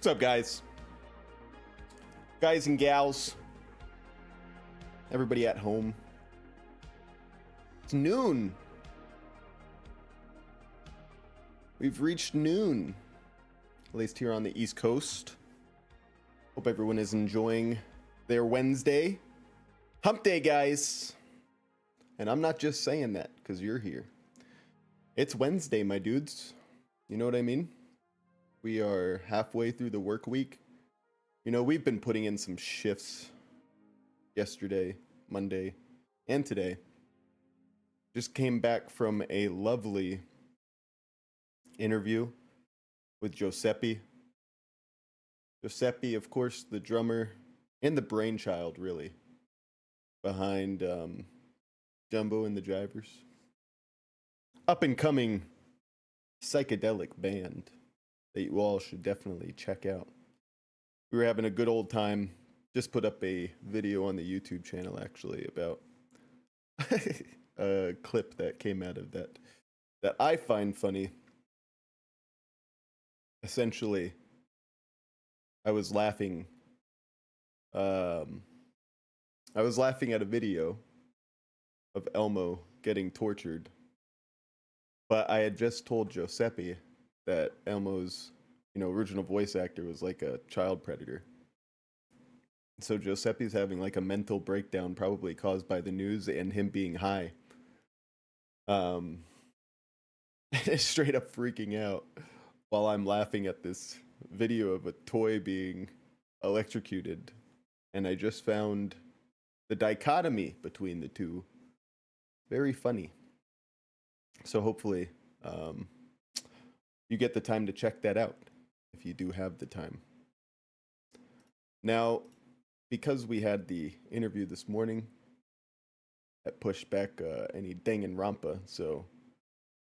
up, guys? Guys and gals. Everybody at home. It's noon. We've reached noon. At least here on the East Coast. Hope everyone is enjoying their Wednesday. Hump day, guys. And I'm not just saying that because you're here. It's Wednesday, my dudes. You know what I mean? We are halfway through the work week. You know, we've been putting in some shifts yesterday, Monday, and today. Just came back from a lovely interview with Giuseppe. Giuseppe, of course, the drummer and the brainchild, really, behind Jumbo and the Drivers. Up and coming psychedelic band that you all should definitely check out. We were having a good old time. Just put up a video on the YouTube channel, actually, about a clip that came out of that I find funny. Essentially, I was laughing. I was laughing at a video of Elmo getting tortured, but I had just told Giuseppe that Elmo's, original voice actor was like a child predator. So Giuseppe's having like a mental breakdown, probably caused by the news and him being high. Straight up freaking out while I'm laughing at this video of a toy being electrocuted. And I just found the dichotomy between the two very funny. So hopefully you get the time to check that out if you do have the time. Now, because we had the interview this morning, that pushed back any Danganronpa, so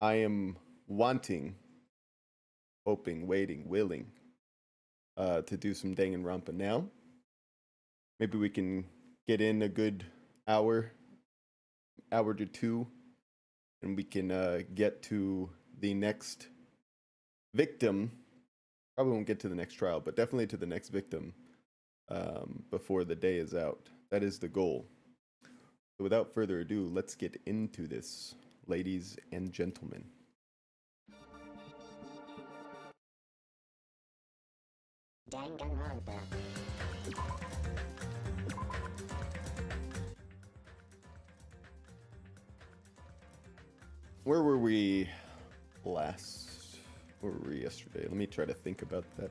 I am wanting, hoping, waiting, willing to do some Danganronpa now. Maybe we can get in a good hour to two, and we can get to the next victim. Probably won't get to the next trial, but definitely to the next victim before the day is out. That is the goal. So without further ado, let's get into this, ladies and gentlemen. Danganronpa. Where were we last? Where were we yesterday? Let me try to think about that.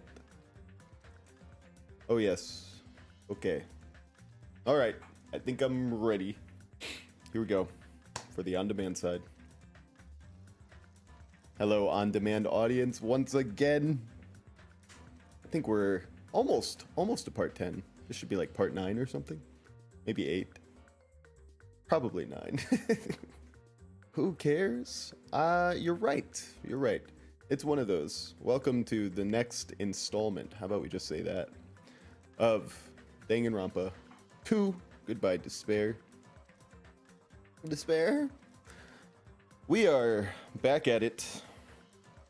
Oh, yes. Okay. All right. I think I'm ready. Here we go for the on-demand side. Hello, on-demand audience. Once again, I think we're almost to part 10. This should be like part 9 or something. Maybe 8. Probably 9. Who cares? You're right. You're right. It's one of those. Welcome to the next installment. How about we just say that? Of Danganronpa 2. Goodbye, Despair. Despair? We are back at it.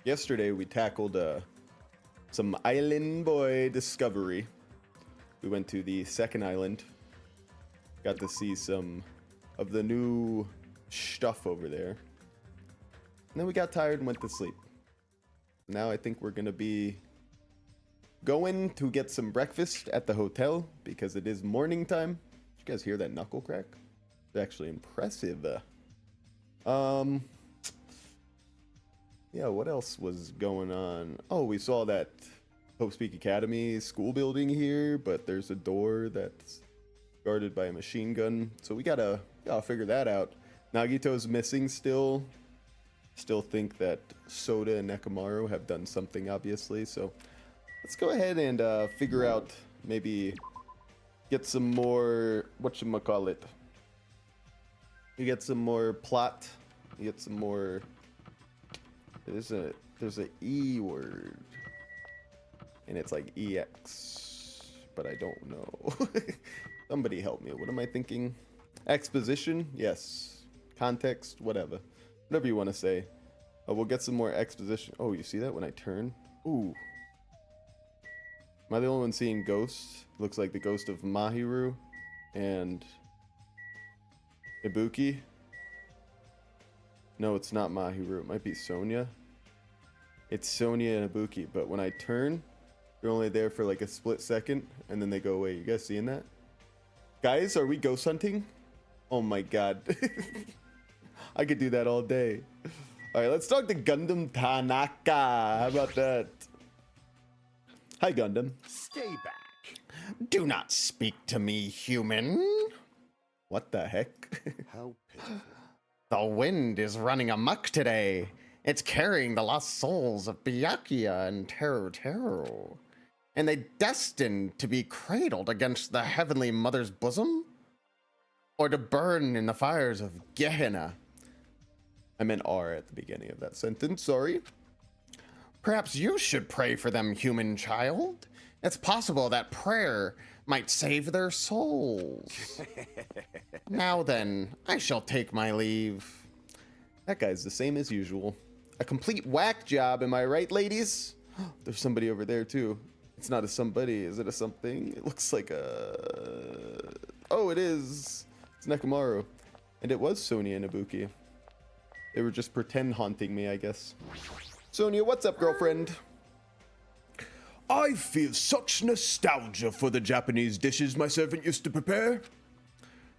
Yesterday we tackled some Island Boy discovery. We went to the second island. Got to see some of the new stuff over there. And then we got tired and went to sleep. Now I think we're gonna be going to get some breakfast at the hotel because it is morning time. Did you guys hear that knuckle crack? It's actually impressive. Yeah, what else was going on? Oh, we saw that Hope Speak Academy school building here, but there's a door that's guarded by a machine gun. So we gotta figure that out. Nagito's missing still. Still think that Soda and Nekomaru have done something, obviously. So let's go ahead and figure out, maybe get some more, whatchamacallit. You get some more plot. You get some more. There's a E word. And it's like EX. But I don't know. Somebody help me. What am I thinking? Exposition? Yes. Context? Whatever. Whatever you want to say. We'll get some more exposition. Oh, you see that when I turn? Ooh. Am I the only one seeing ghosts? Looks like the ghost of Mahiru and Ibuki. No, it's not Mahiru. It might be Sonia. It's Sonia and Ibuki, but when I turn, they're only there for like a split second, and then they go away. You guys seeing that? Guys, are we ghost hunting? Oh my god. I could do that all day. Alright, let's talk to Gundam Tanaka. How about that? Hi, Gundam. Stay back. Do not speak to me, human. What the heck? How pitiful. The wind is running amok today. It's carrying the lost souls of Byakuya and Teru, and they destined to be cradled against the heavenly mother's bosom, or to burn in the fires of Gehenna. I meant R at the beginning of that sentence, sorry. Perhaps you should pray for them, human child. It's possible that prayer might save their souls. Now then, I shall take my leave. That guy's the same as usual. A complete whack job, am I right, ladies? There's somebody over there, too. It's not a somebody, is it a something? It looks like a... Oh, it is. It's Nekomaru. And it was Sonia and Ibuki. They were just pretend haunting me, I guess. Sonia, what's up, girlfriend? I feel such nostalgia for the Japanese dishes my servant used to prepare.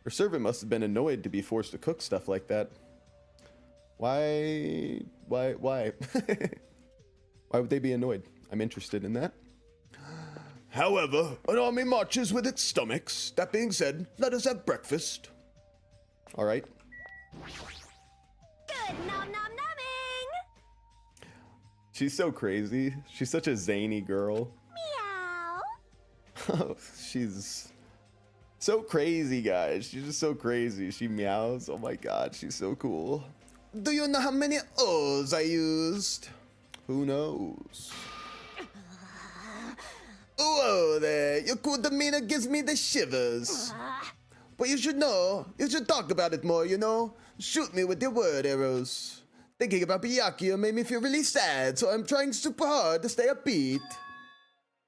Her servant must have been annoyed to be forced to cook stuff like that. Why? Why would they be annoyed? I'm interested in that. However, an army marches with its stomachs. That being said, let us have breakfast. All right. Good nom nom nomming! She's so crazy. She's such a zany girl. Meow! Oh, she's so crazy, guys. She's just so crazy. She meows. Oh my god, she's so cool. Do you know how many O's I used? Who knows? Whoa there, your cool demeanor gives me the shivers. But you should know, you should talk about it more, you know? Shoot me with your word arrows. Thinking about Byakuya made me feel really sad, so I'm trying super hard to stay upbeat.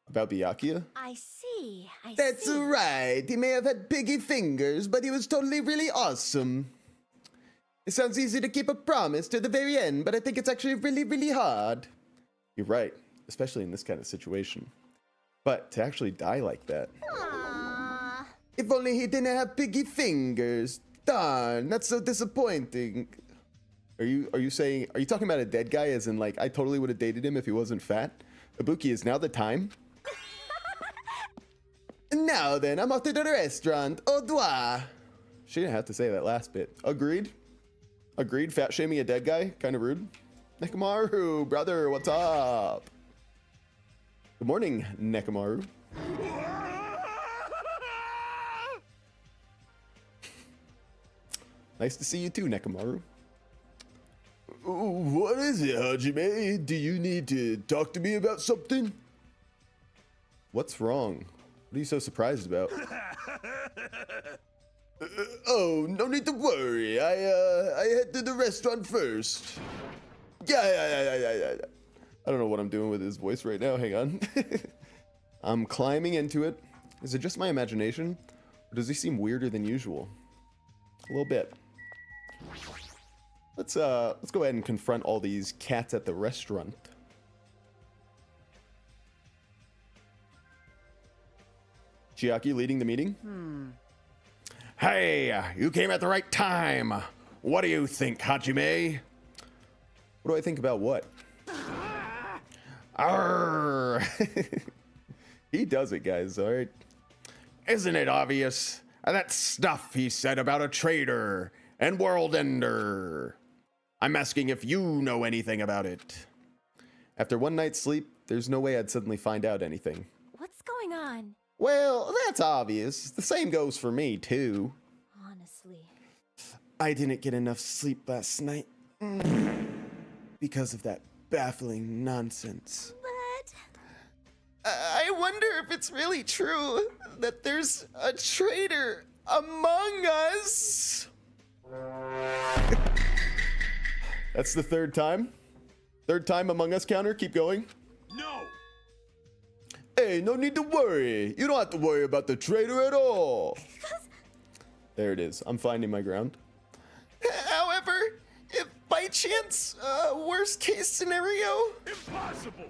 About Byakuya? I see. That's right, he may have had piggy fingers, but he was totally really awesome. It sounds easy to keep a promise to the very end, but I think it's actually really, really hard. You're right, especially in this kind of situation. But to actually die like that. Aww. If only he didn't have piggy fingers. Darn, that's so disappointing. Are you talking about a dead guy as in like I totally would have dated him if he wasn't fat? Ibuki, is now the time? Now then, I'm off to the restaurant. Au revoir. She didn't have to say that last bit. Agreed? Agreed, fat shaming a dead guy? Kind of rude. Nekomaru, brother, what's up? Good morning, Nekomaru. Nice to see you too, Nekomaru. What is it, Hajime? Do you need to talk to me about something? What's wrong? What are you so surprised about? Oh, no need to worry. I head to the restaurant first. Yeah. I don't know what I'm doing with his voice right now. Hang on. I'm climbing into it. Is it just my imagination? Or does he seem weirder than usual? A little bit. Let's go ahead and confront all these cats at the restaurant. Chiaki leading the meeting? Hey, you came at the right time. What do you think, Hajime? What do I think about what? Arr! He does it, guys, alright? Isn't it obvious? That stuff he said about a traitor and world ender. I'm asking if you know anything about it. After one night's sleep, there's no way I'd suddenly find out anything. What's going on? Well, that's obvious. The same goes for me, too. Honestly. I didn't get enough sleep last night. Because of that baffling nonsense. But I wonder if it's really true that there's a traitor among us. That's the third time. Third time Among Us counter. Keep going. No! Hey, no need to worry. You don't have to worry about the traitor at all. There it is. I'm finding my ground. However, if by chance, worst case scenario, Impossible!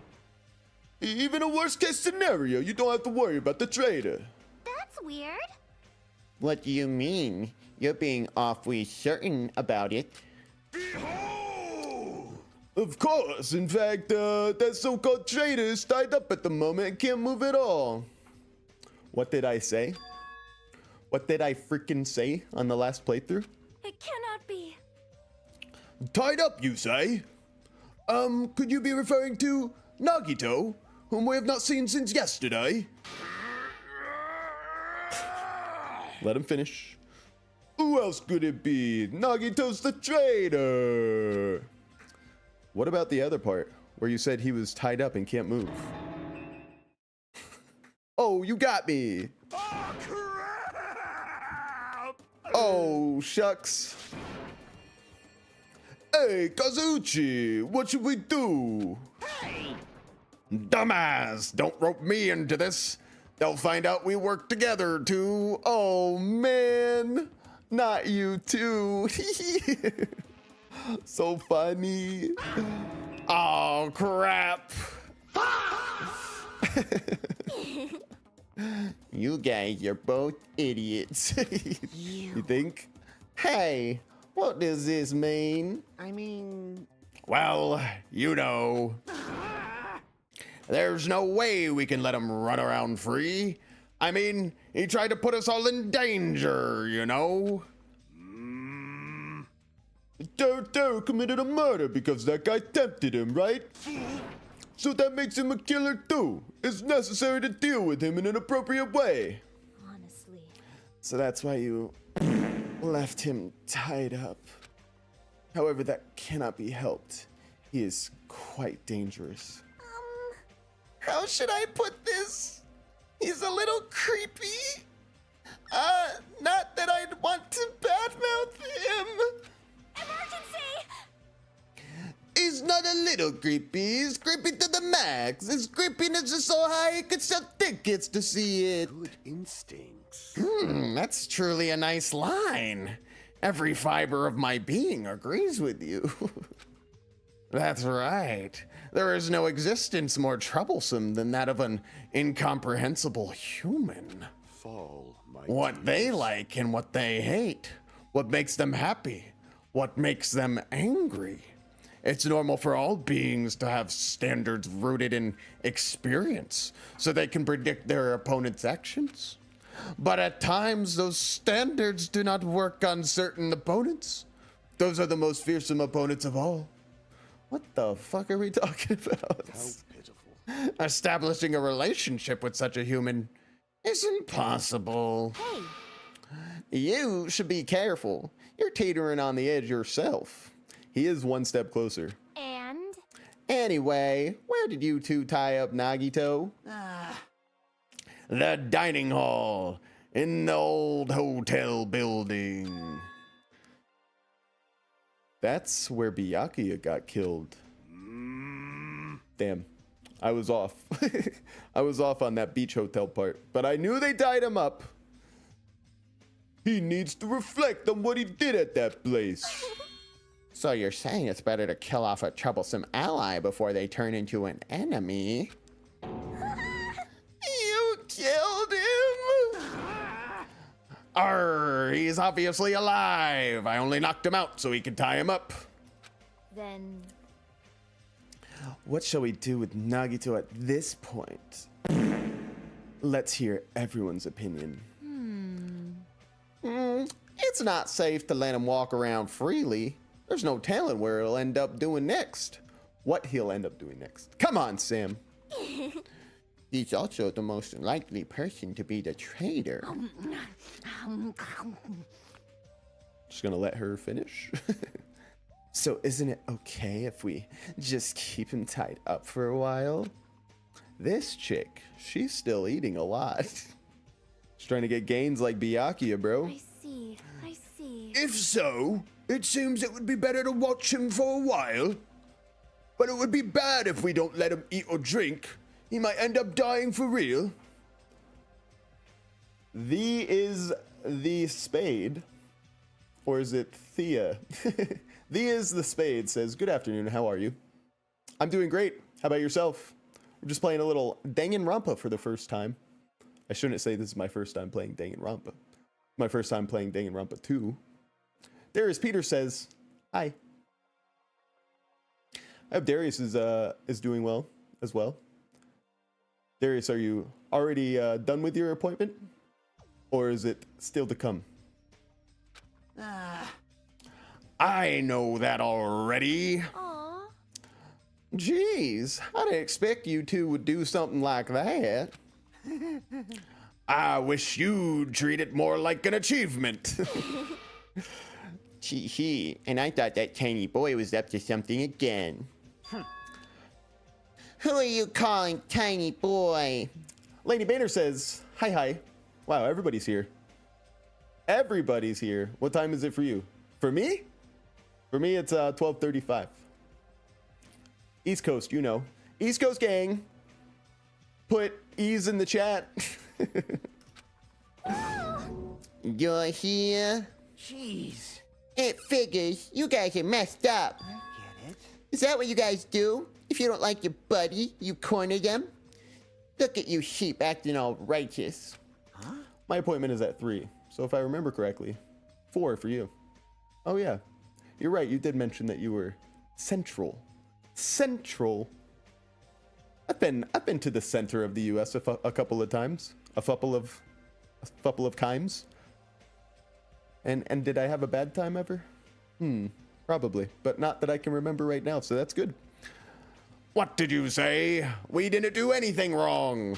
Even a worst case scenario, you don't have to worry about the traitor. That's weird. what do you mean? You're being awfully certain about it. Behold! Of course. In fact, that so-called traitor is tied up at the moment and can't move at all. What did I say? What did I freaking say on the last playthrough? It cannot be. Tied up, you say? Could you be referring to Nagito, whom we have not seen since yesterday? Let him finish. Who else could it be? Nagito's the traitor. What about the other part where you said he was tied up and can't move? Oh, you got me. Oh, crap! Oh, shucks. Hey, Kazuchi, what should we do? Dumbass, don't rope me into this. They'll find out we work together too. Oh, man. Not you too. So funny. Oh, crap. You guys are both idiots. You think? Hey, what does this mean? I mean... Well, you know. There's no way we can let him run around free. I mean, he tried to put us all in danger, you know? Taro committed a murder because that guy tempted him, right? So that makes him a killer too. It's necessary to deal with him in an appropriate way. Honestly. So that's why you left him tied up. However, that cannot be helped. He is quite dangerous. How should I put this? He's a little creepy. Not that I'd want to badmouth him. Emergency! He's not a little creepy. He's creepy to the max. His creepiness is so high he could sell tickets to see it. Good instincts. That's truly a nice line. Every fiber of my being agrees with you. That's right. There is no existence more troublesome than that of an incomprehensible human. Fall, my What they like and what they hate. What makes them happy. What makes them angry. It's normal for all beings to have standards rooted in experience so they can predict their opponent's actions. But at times, those standards do not work on certain opponents. Those are the most fearsome opponents of all. What the fuck are we talking about? How pitiful. Establishing a relationship with such a human is impossible. Hey, You should be careful. You're teetering on the edge yourself. He is one step closer. and Anyway, where did you two tie up Nagito? The dining hall in the old hotel building. That's where Byakuya got killed. Damn. I was off. I was off on that beach hotel part, but I knew they tied him up. He needs to reflect on what he did at that place. So you're saying it's better to kill off a troublesome ally before they turn into an enemy? You killed him? Arr, he's obviously alive. I only knocked him out so he could tie him up. then What shall we do with Nagito at this point? Let's hear everyone's opinion. It's not safe to let him walk around freely. There's no telling where he'll end up doing next. What he'll end up doing next. Come on, Sam. He's also the most likely person to be the traitor. Just gonna let her finish. So isn't it okay if we just keep him tied up for a while? This chick, she's still eating a lot. She's trying to get gains like Byakuya, bro. I see. I see. If so, it seems it would be better to watch him for a while. But it would be bad if we don't let him eat or drink. He might end up dying for real. The is the spade. Or is it Thea? The is the spade says, good afternoon, how are you? I'm doing great. How about yourself? We're just playing a little Danganronpa for the first time. I shouldn't say this is my first time playing Danganronpa. My first time playing Danganronpa 2. Darius Peter says, hi. I hope Darius is doing well as well. Darius, are you already done with your appointment? Or is it still to come? I know that already. Aw. Jeez, I didn't expect you two would do something like that. I wish you'd treat it more like an achievement. Gee, and I thought that tiny boy was up to something again. Who are you calling tiny boy? Lady Boehner says, hi. Wow, everybody's here. Everybody's here. What time is it for you? For me? For me, it's 12:35. East Coast, you know. East Coast gang. Put E's in the chat. You're here? Jeez. It figures. You guys are messed up. Get it? Is that what you guys do? If you don't like your buddy, you corner them? Look at you sheep acting all righteous. My appointment is at 3. So if I remember correctly, 4 for you. Oh yeah. You're right. You did mention that you were central. Central. I've been to the center of the U.S. a couple of times. A couple of times. And did I have a bad time ever? Probably, but not that I can remember right now, so that's good. What did you say? We didn't do anything wrong.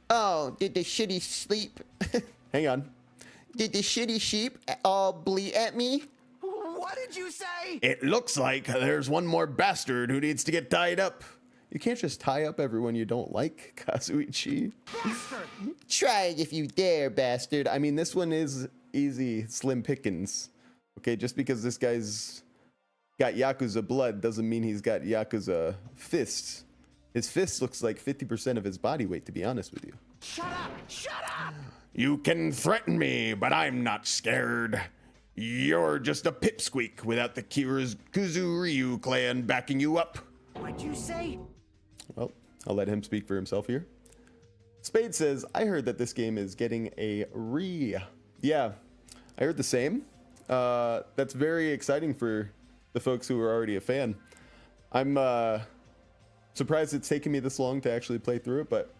Oh, did the shitty sleep? Hang on. Did the shitty sheep all bleat at me? What did you say? It looks like there's one more bastard who needs to get tied up. You can't just tie up everyone you don't like, Kazuichi. Bastard! Try it if you dare, bastard. I mean, this one is easy, slim pickings. Okay, just because this guy's got Yakuza blood doesn't mean he's got Yakuza fists. His fist looks like 50% of his body weight, to be honest with you. Shut up! Shut up! You can threaten me, but I'm not scared. You're just a pipsqueak without the Kuzu Ryu clan backing you up. What'd you say? Well, I'll let him speak for himself here. Spade says, I heard that this game is getting a Yeah, I heard the same. That's very exciting for the folks who are already a fan. I'm surprised it's taken me this long to actually play through it, but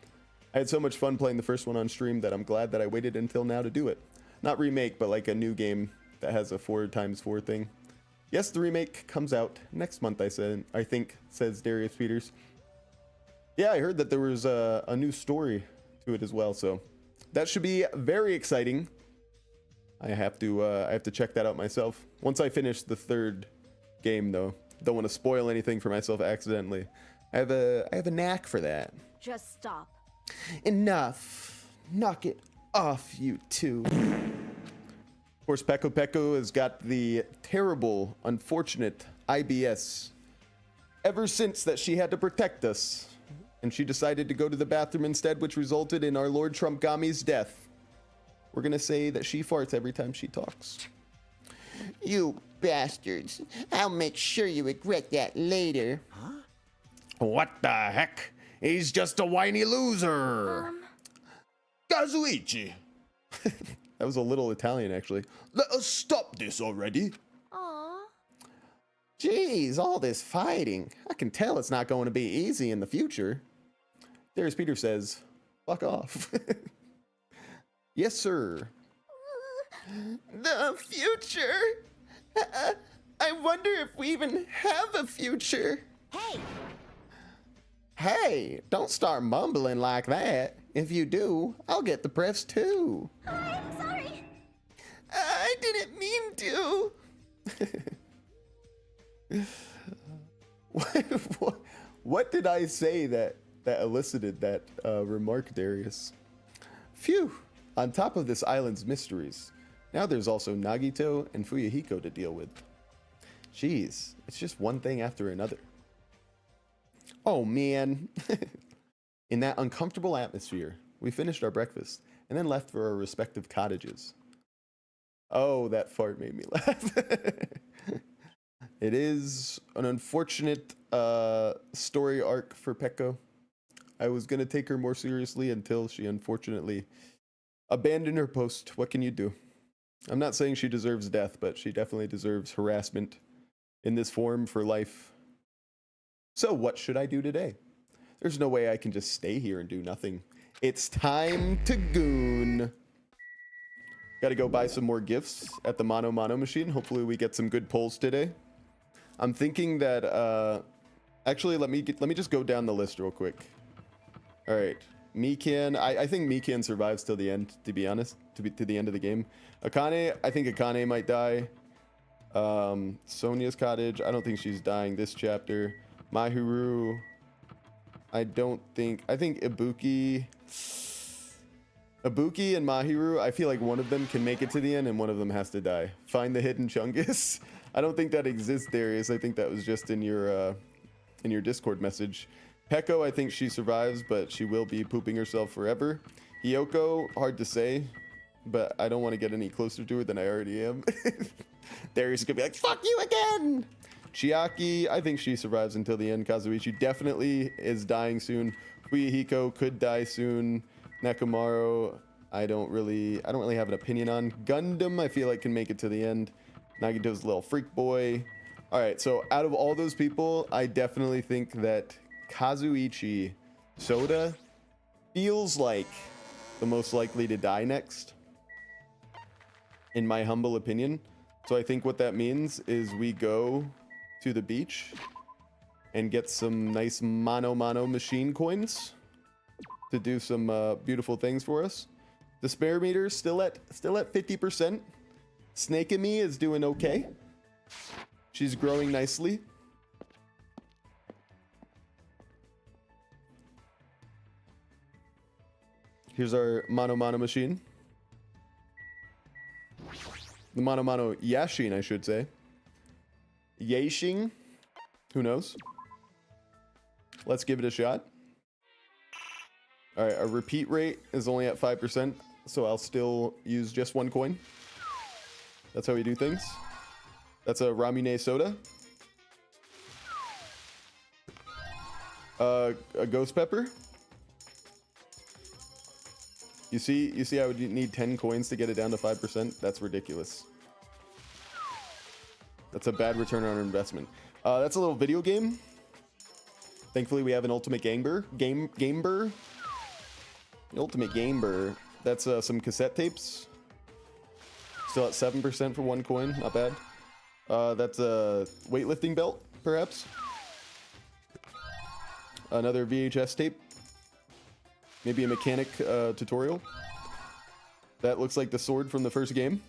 I had so much fun playing the first one on stream that I'm glad that I waited until now to do it. Not remake, but like a new game that has a 4x4 thing. Yes, the remake comes out next month, I think, says Darius Peters. Yeah, I heard that there was a new story to it as well, so that should be very exciting. I have to check that out myself. Once I finish the third game, though. Don't want to spoil anything for myself accidentally. I have a knack for that. Just stop. Enough. Knock it off, you two. Of course, Peko Peko has got the terrible, unfortunate IBS ever since that she had to protect us. And she decided to go to the bathroom instead, which resulted in our Lord Trumpgami's death. We're gonna say that she farts every time she talks. You bastards. I'll make sure you regret that later. What the heck? He's just a whiny loser. Kazuichi! That was a little Italian, actually. Let us stop this already. Aw. Jeez, all this fighting. I can tell it's not going to be easy in the future. Darius Peter says, fuck off. Yes, sir. The future? I wonder if we even have a future. Hey! Hey, don't start mumbling like that. If you do, I'll get the press too. I'm sorry! I didn't mean to. What did I say that elicited that remark, Darius? Phew. On top of this island's mysteries, now there's also Nagito and Fuyuhiko to deal with. Jeez, it's just one thing after another. Oh man. In that uncomfortable atmosphere, we finished our breakfast and then left for our respective cottages. Oh, that fart made me laugh. It is an unfortunate story arc for Pekko. I was going to take her more seriously until she unfortunately abandoned her post. What can you do? I'm not saying she deserves death, but she definitely deserves harassment in this form for life. So what should I do today? There's no way I can just stay here and do nothing. It's time to goon. Gotta go buy some more gifts at the Mono Mono machine. Hopefully we get some good pulls today. I'm thinking that, actually, let me just go down the list real quick. All right, Mikan, I think Mikan survives till the end, to be honest, to the end of the game. Akane, I think Akane might die. Sonia's cottage, I don't think she's dying this chapter. Mahuru, I think Ibuki and Mahiru, I feel like one of them can make it to the end and one of them has to die. Find the hidden Chungus. I don't think that exists, Darius. I think that was just in your Discord message. Pekko, I think she survives, but she will be pooping herself forever. Hiyoko, hard to say, but I don't want to get any closer to her than I already am. Darius is gonna be like, fuck you again! Chiaki, I think she survives until the end. Kazuichi definitely is dying soon. Fuyuhiko could die soon. Nekomaru, I don't really have an opinion on. Gundam, I feel like can make it to the end. Nagito's little freak boy. All right, so out of all those people, I definitely think that Kazuichi Soda feels like the most likely to die next, in my humble opinion. So I think what that means is we go to the beach and get some nice Mono Mono machine coins to do some beautiful things for us. The spare meter still at 50%. Snake and Me is doing okay. She's growing nicely. Here's our Mono Mono machine. The Mono Mono Yashin, I should say. Yashing. Who knows? Let's give it a shot. All right, our repeat rate is only at 5%, so I'll still use just one coin. That's how we do things. That's a Ramune soda. A ghost pepper. You see I would need 10 coins to get it down to 5%? That's ridiculous. That's a bad return on our investment. That's a little video game. Thankfully, we have an ultimate gamer. Gamer. The ultimate gamer. That's some cassette tapes. Still at 7% for one coin. Not bad. That's a weightlifting belt, perhaps. Another VHS tape. Maybe a mechanic tutorial. That looks like the sword from the first game.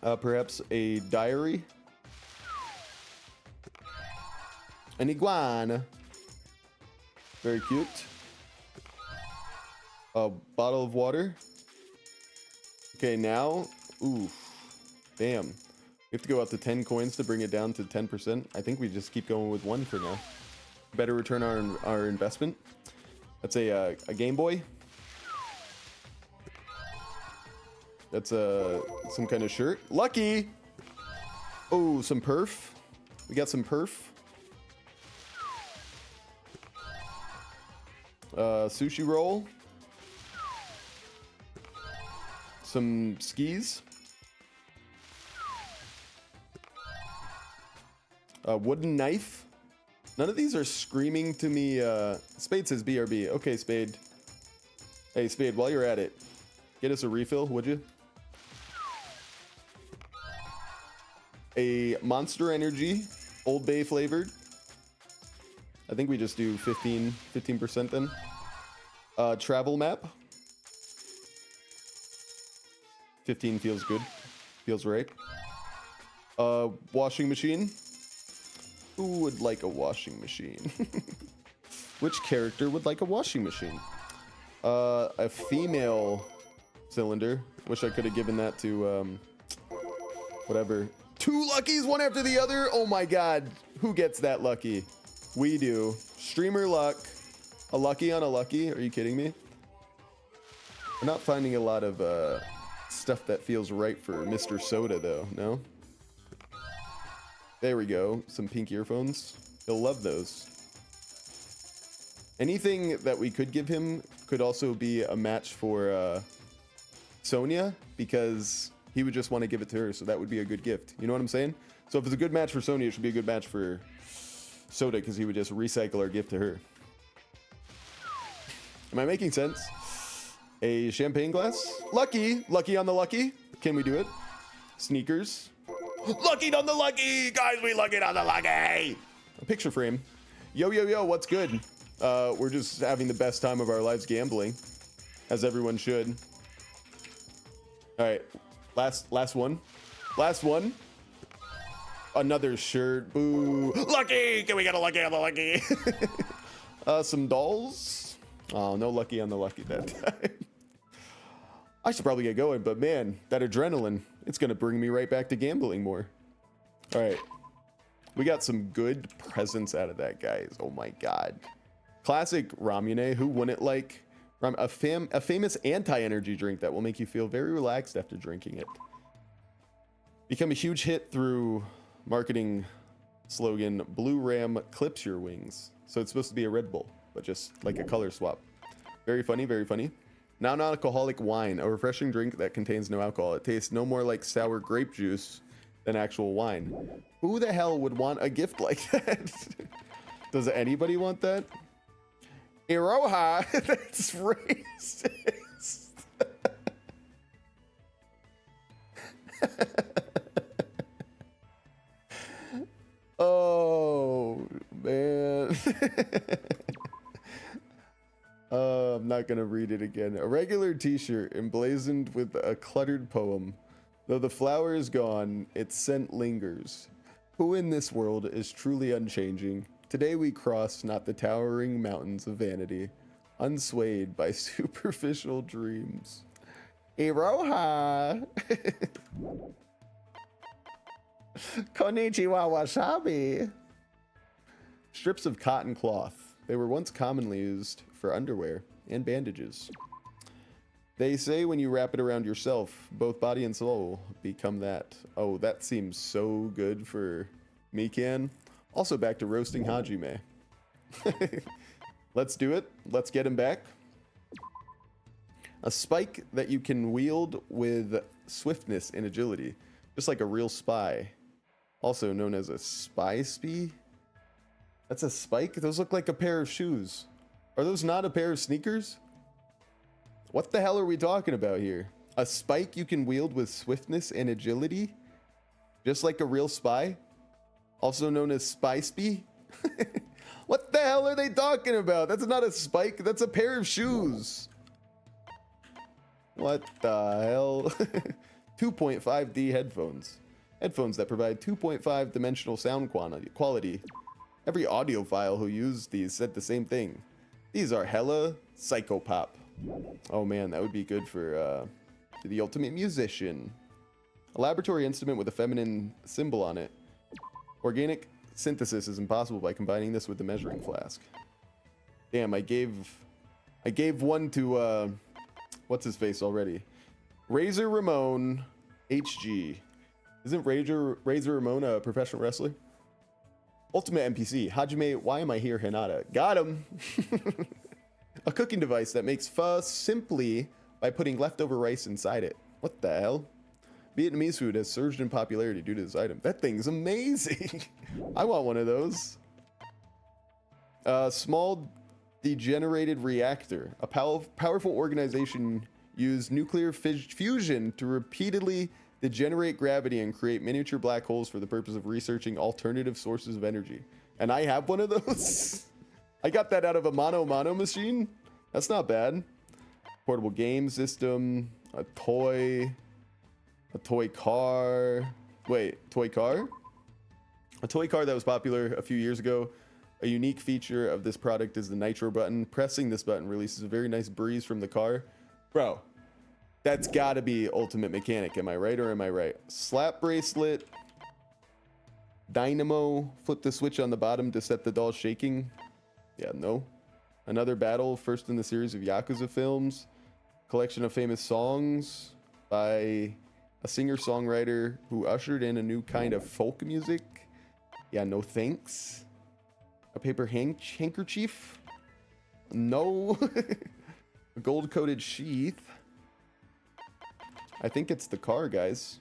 Perhaps a diary. An iguana. Very cute. A bottle of water. Okay, now, ooh, damn. We have to go out to 10 coins to bring it down to 10%. I think we just keep going with one for now. Better return on our investment. That's a Game Boy. That's some kind of shirt. Lucky! Oh, some perf. We got some perf. Sushi roll. Some skis. A wooden knife. None of these are screaming to me. Spade says BRB. Okay, Spade. Hey, Spade, while you're at it, get us a refill, would you? A Monster Energy, Old Bay flavored. I think we just do 15% then. Travel map. 15 feels good. Feels right. Washing machine. Who would like a washing machine? Which character would like a washing machine? A female cylinder. Wish I could have given that to whatever. 2 luckies, one after the other. Oh my god. Who gets that lucky? We do. Streamer luck. A lucky on a lucky. Are you kidding me? We're not finding a lot of stuff that feels right for Mr. Soda, though. No? There we go. Some pink earphones. He'll love those. Anything that we could give him could also be a match for Sonia, because he would just want to give it to her, so that would be a good gift. You know what I'm saying? So if it's a good match for Sonia, it should be a good match for Soda, because he would just recycle our gift to her. Am I making sense? A champagne glass? Lucky! Lucky on the lucky. Can we do it? Sneakers. Lucky on the lucky! Guys, we luckied on the lucky! A picture frame. Yo, yo, yo, what's good? We're just having the best time of our lives gambling, as everyone should. All right, last one. Last one. Another shirt. Boo. Lucky! Can we get a lucky on the lucky? Some dolls. Oh, no lucky on the lucky that time. I should probably get going, but man, that adrenaline, it's gonna bring me right back to gambling more. All right, we got some good presents out of that, guys. Oh my god. Classic Ramune. Who wouldn't like a famous anti-energy drink that will make you feel very relaxed after drinking it? Become a huge hit through marketing slogan, Blue Ram clips your wings. So it's supposed to be a Red Bull, but just like a color swap. Very funny, very funny. Non-alcoholic wine, a refreshing drink that contains no alcohol. It tastes no more like sour grape juice than actual wine. Who the hell would want a gift like that? Does anybody want that? Iroha, that's racist. Oh, man. I'm not gonna read it again. A regular t-shirt emblazoned with a cluttered poem. Though the flower is gone, its scent lingers. Who in this world is truly unchanging? Today we cross not the towering mountains of vanity, unswayed by superficial dreams. Iroha! Konnichiwa wasabi! Strips of cotton cloth. They were once commonly used for underwear and bandages. They say when you wrap it around yourself, both body and soul become that. Oh, that seems so good for Mikan. Also back to roasting Hajime. Let's do it. Let's get him back. A spike that you can wield with swiftness and agility, just like a real spy. Also known as a spy spee. That's a spike? Those look like a pair of shoes. Are those not a pair of sneakers? What the hell are we talking about here? A spike you can wield with swiftness and agility? Just like a real spy? Also known as spy spee? What the hell are they talking about? That's not a spike, that's a pair of shoes. What the hell? 2.5D headphones. Headphones that provide 2.5 dimensional sound quality. Every audiophile who used these said the same thing. These are hella psychopop. Oh man, that would be good for the ultimate musician. A laboratory instrument with a feminine symbol on it. Organic synthesis is impossible by combining this with the measuring flask. Damn, I gave one to what's his face already? Razor Ramon HG. Isn't Razor Ramon a professional wrestler? Ultimate NPC. Hajime, why am I here, Hinata? Got him! A cooking device that makes pho simply by putting leftover rice inside it. What the hell? Vietnamese food has surged in popularity due to this item. That thing's amazing! I want one of those. A small degenerated reactor. A powerful organization used nuclear fusion to repeatedly degenerate gravity and create miniature black holes for the purpose of researching alternative sources of energy. And I have one of those. I got that out of a mono machine. That's not bad. Portable game system, a toy car. Wait, toy car? A toy car that was popular a few years ago. A unique feature of this product is the nitro button. Pressing this button releases a very nice breeze from the car. Bro, that's gotta be Ultimate Mechanic, am I right or am I right? Slap bracelet, Dynamo. Flip the switch on the bottom to set the doll shaking. Yeah, no. Another battle, first in the series of Yakuza films. Collection of famous songs by a singer-songwriter who ushered in a new kind of folk music. Yeah, no thanks. A paper handkerchief? No. A gold-coated sheath. I think it's the car, guys.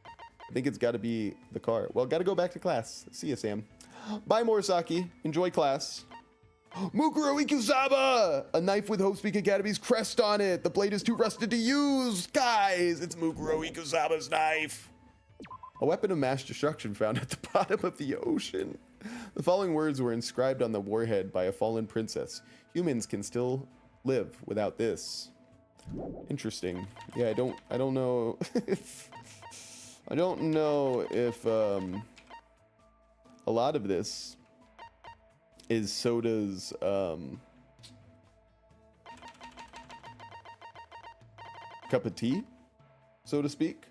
I think it's got to be the car. Well, got to go back to class. See ya, Sam. Bye, Morisaki. Enjoy class. Mukuro Ikusaba! A knife with Hope Speak Academy's crest on it. The blade is too rusted to use. Guys, it's Mukuro Ikusaba's knife. A weapon of mass destruction found at the bottom of the ocean. The following words were inscribed on the warhead by a fallen princess. Humans can still live without this. Interesting. Yeah, I don't know if I don't know if a lot of this is Soda's cup of tea, so to speak.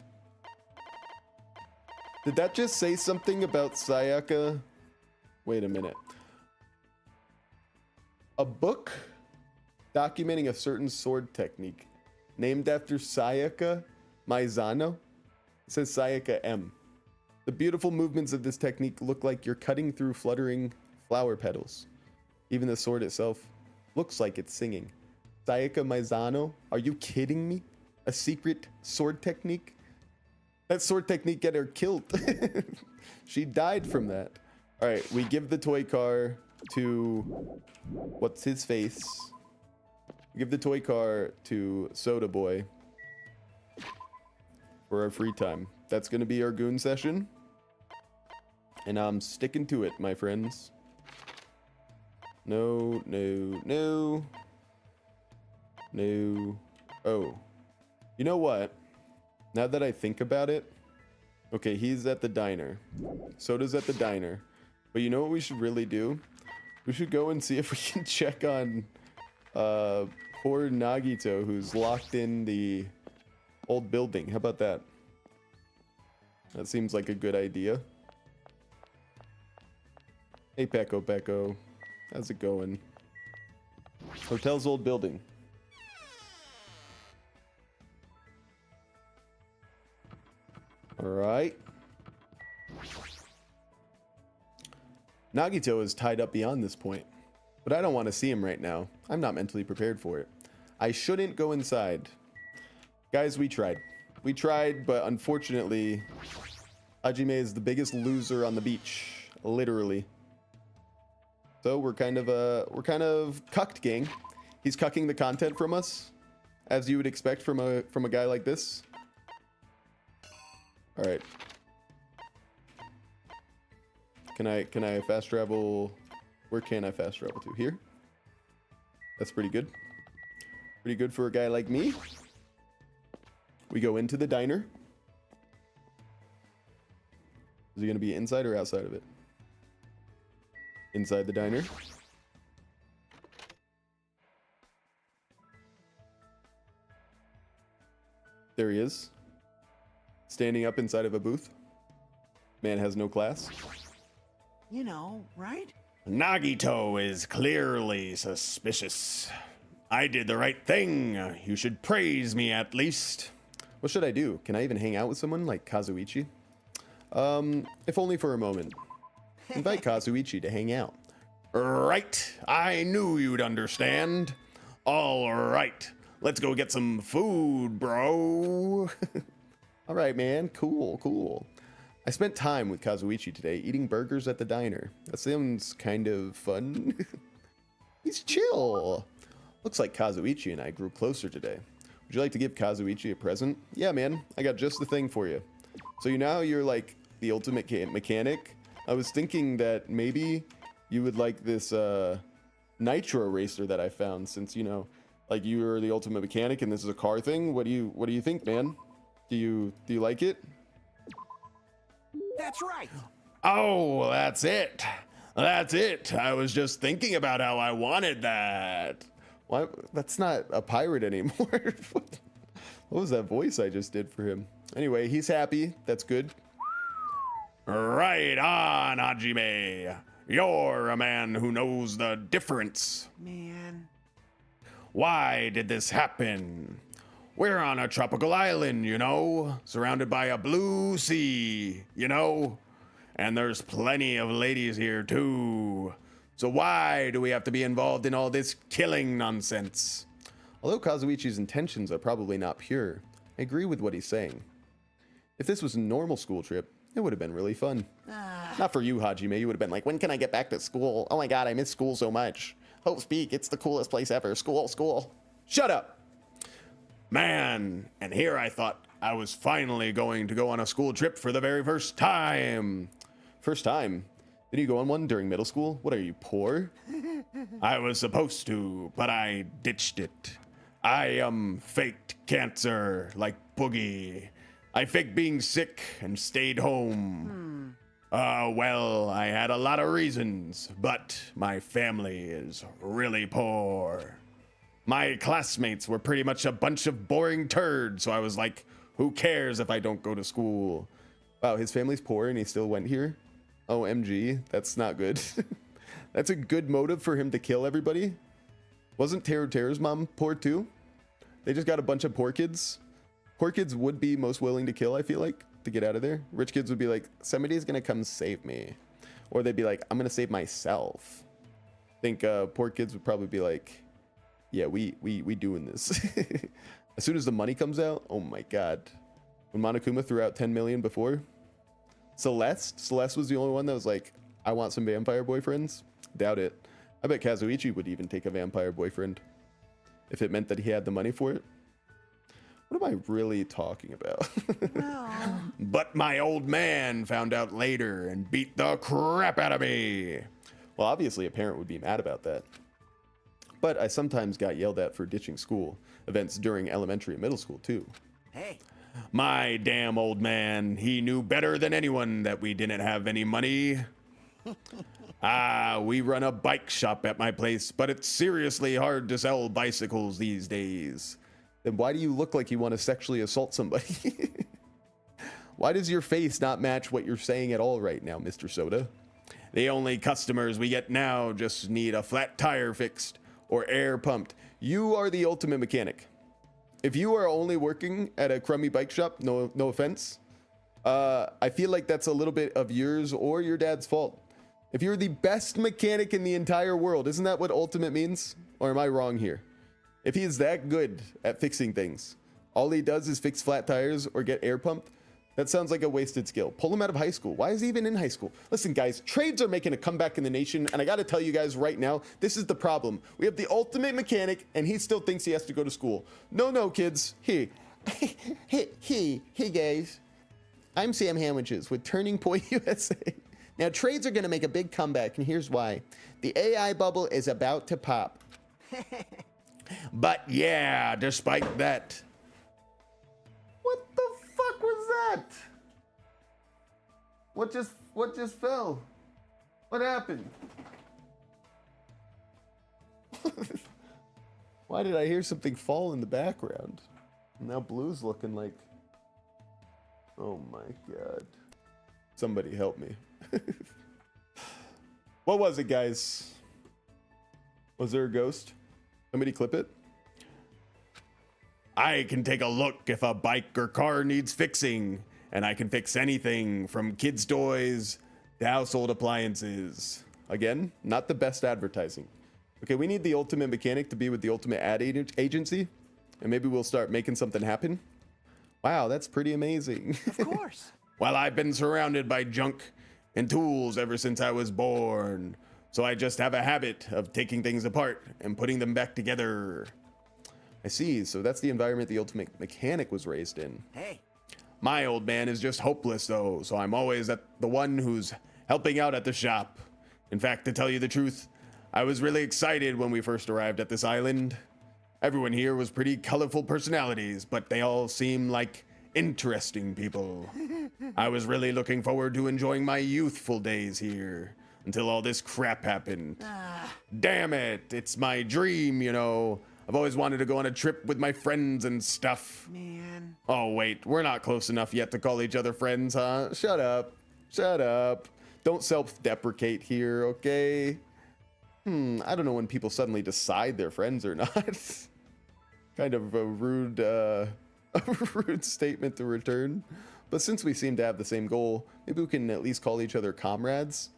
Did that just say something about Sayaka? Wait a minute. A book documenting a certain sword technique named after Sayaka Maizano. It says Sayaka M. The beautiful movements of this technique look like you're cutting through fluttering flower petals. Even the sword itself looks like it's singing. Sayaka Maizano? Are you kidding me? A secret sword technique? That sword technique get her killed. She died from that. All right, we give the toy car to what's his face? We give the toy car to Soda Boy for our free time. That's gonna be our goon session, and I'm sticking to it, my friends. No, no, no, no. Oh, you know what? Now that I think about it, okay, he's at the diner. Soda's at the diner. But you know what we should really do? We should go and see if we can check on poor Nagito, who's locked in the old building. How about that? That seems like a good idea. Hey, Pecco Pecco. How's it going? Hotel's old building. All right. Nagito is tied up beyond this point, but I don't want to see him right now. I'm not mentally prepared for it. I shouldn't go inside. Guys, we tried. We tried, but unfortunately, Hajime is the biggest loser on the beach, literally. So we're kind of cucked, gang. He's cucking the content from us, as you would expect from a guy like this. All right. Can I fast travel? Where can I fast travel to? Here? That's pretty good. Pretty good for a guy like me. We go into the diner. Is he gonna be inside or outside of it? Inside the diner. There he is. Standing up inside of a booth. Man has no class. You know, right? Nagito is clearly suspicious. I did the right thing. You should praise me at least. What should I do? Can I even hang out with someone like Kazuichi? If only for a moment. Invite Kazuichi to hang out. Right. I knew you'd understand. All right. Let's go get some food, bro. All right, man. Cool, cool. I spent time with Kazuichi today, eating burgers at the diner. That sounds kind of fun. He's chill. Looks like Kazuichi and I grew closer today. Would you like to give Kazuichi a present? Yeah, man. I got just the thing for you. So you know you're like the ultimate mechanic? I was thinking that maybe you would like this nitro racer that I found, since, you know, like you are the ultimate mechanic and this is a car thing. What do you think, man? Do you like it? That's right. Oh, that's it. That's it. I was just thinking about how I wanted that. Why? That's not a pirate anymore. What was that voice I just did for him? Anyway, he's happy. That's good. Right on, Hajime. You're a man who knows the difference. Man. Why did this happen? We're on a tropical island, you know, surrounded by a blue sea, you know? And there's plenty of ladies here, too. So why do we have to be involved in all this killing nonsense? Although Kazuichi's intentions are probably not pure, I agree with what he's saying. If this was a normal school trip, it would have been really fun. Not for you, Hajime. You would have been like, when can I get back to school? Oh my god, I miss school so much. Hope Speak, it's the coolest place ever. School, school. Shut up! Man, and here I thought I was finally going to go on a school trip for the very first time. First time? Did you go on one during middle school? What are you, poor? I was supposed to, but I ditched it. I faked cancer like Boogie. I faked being sick and stayed home. Well, I had a lot of reasons, but my family is really poor. My classmates were pretty much a bunch of boring turds, so I was like, who cares if I don't go to school? Wow, his family's poor and he still went here? OMG, that's not good. That's a good motive for him to kill everybody. Wasn't Teru's mom poor too? They just got a bunch of poor kids. Poor kids would be most willing to kill, I feel like, to get out of there. Rich kids would be like, somebody's gonna come save me. Or they'd be like, I'm gonna save myself. I think poor kids would probably be like, yeah, we doing this. As soon as the money comes out, oh my god. When Monokuma threw out 10 million before, Celeste was the only one that was like, I want some vampire boyfriends. Doubt it. I bet Kazuichi would even take a vampire boyfriend if it meant that he had the money for it. What am I really talking about? Well. But my old man found out later and beat the crap out of me. Well, obviously a parent would be mad about that. But I sometimes got yelled at for ditching school events during elementary and middle school too. Hey. My damn old man, he knew better than anyone that we didn't have any money. We run a bike shop at my place, but it's seriously hard to sell bicycles these days. Then why do you look like you want to sexually assault somebody? Why does your face not match what you're saying at all right now, Mr. Soda? The only customers we get now just need a flat tire fixed or air pumped. You are the ultimate mechanic. If you are only working at a crummy bike shop, no offense, I feel like that's a little bit of yours or your dad's fault. If you're the best mechanic in the entire world, isn't that what ultimate means? Or am I wrong here? If he is that good at fixing things, all he does is fix flat tires or get air pumped, that sounds like a wasted skill. Pull him out of high school. Why is he even in high school? Listen, guys, trades are making a comeback in the nation, and I gotta tell you guys right now, this is the problem. We have the ultimate mechanic, and he still thinks he has to go to school. No, kids. Hey, guys. I'm Sam Hamwiches with Turning Point USA. Now, trades are gonna make a big comeback, and here's why. The AI bubble is about to pop. But yeah, despite that. What the fuck was that? What just fell? What happened? Why did I hear something fall in the background? Now Blue's looking like, oh my god. Somebody help me. What was it, guys? Was there a ghost? Somebody clip it. I can take a look if a bike or car needs fixing, and I can fix anything from kids' toys to household appliances. Again, not the best advertising. Okay, we need the ultimate mechanic to be with the ultimate ad agency, and maybe we'll start making something happen. Wow, that's pretty amazing. Of course. Well, I've been surrounded by junk and tools ever since I was born, so I just have a habit of taking things apart and putting them back together. I see, so that's the environment the ultimate mechanic was raised in. Hey. My old man is just hopeless, though, so I'm always the one who's helping out at the shop. In fact, to tell you the truth, I was really excited when we first arrived at this island. Everyone here was pretty colorful personalities, but they all seemed like interesting people. I was really looking forward to enjoying my youthful days here until all this crap happened. Damn it, it's my dream, you know. I've always wanted to go on a trip with my friends and stuff. Man. Oh, wait, we're not close enough yet to call each other friends, huh? Shut up. Shut up. Don't self-deprecate here, okay? I don't know when people suddenly decide they're friends or not. Kind of a rude, a rude statement to return. But since we seem to have the same goal, maybe we can at least call each other comrades.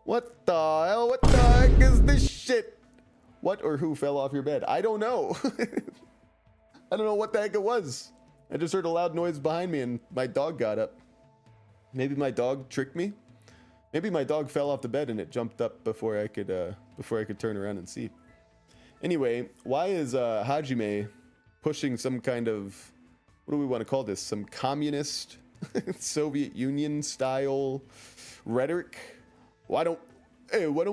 What the hell? What the heck is this shit? What or who fell off your bed? I don't know. I don't know what the heck it was. I just heard a loud noise behind me and my dog got up. Maybe my dog tricked me. Maybe my dog fell off the bed and it jumped up before I could turn around and see. Anyway, why is Hajime pushing some kind of, what do we want to call this? Some communist Soviet Union style rhetoric? Why don't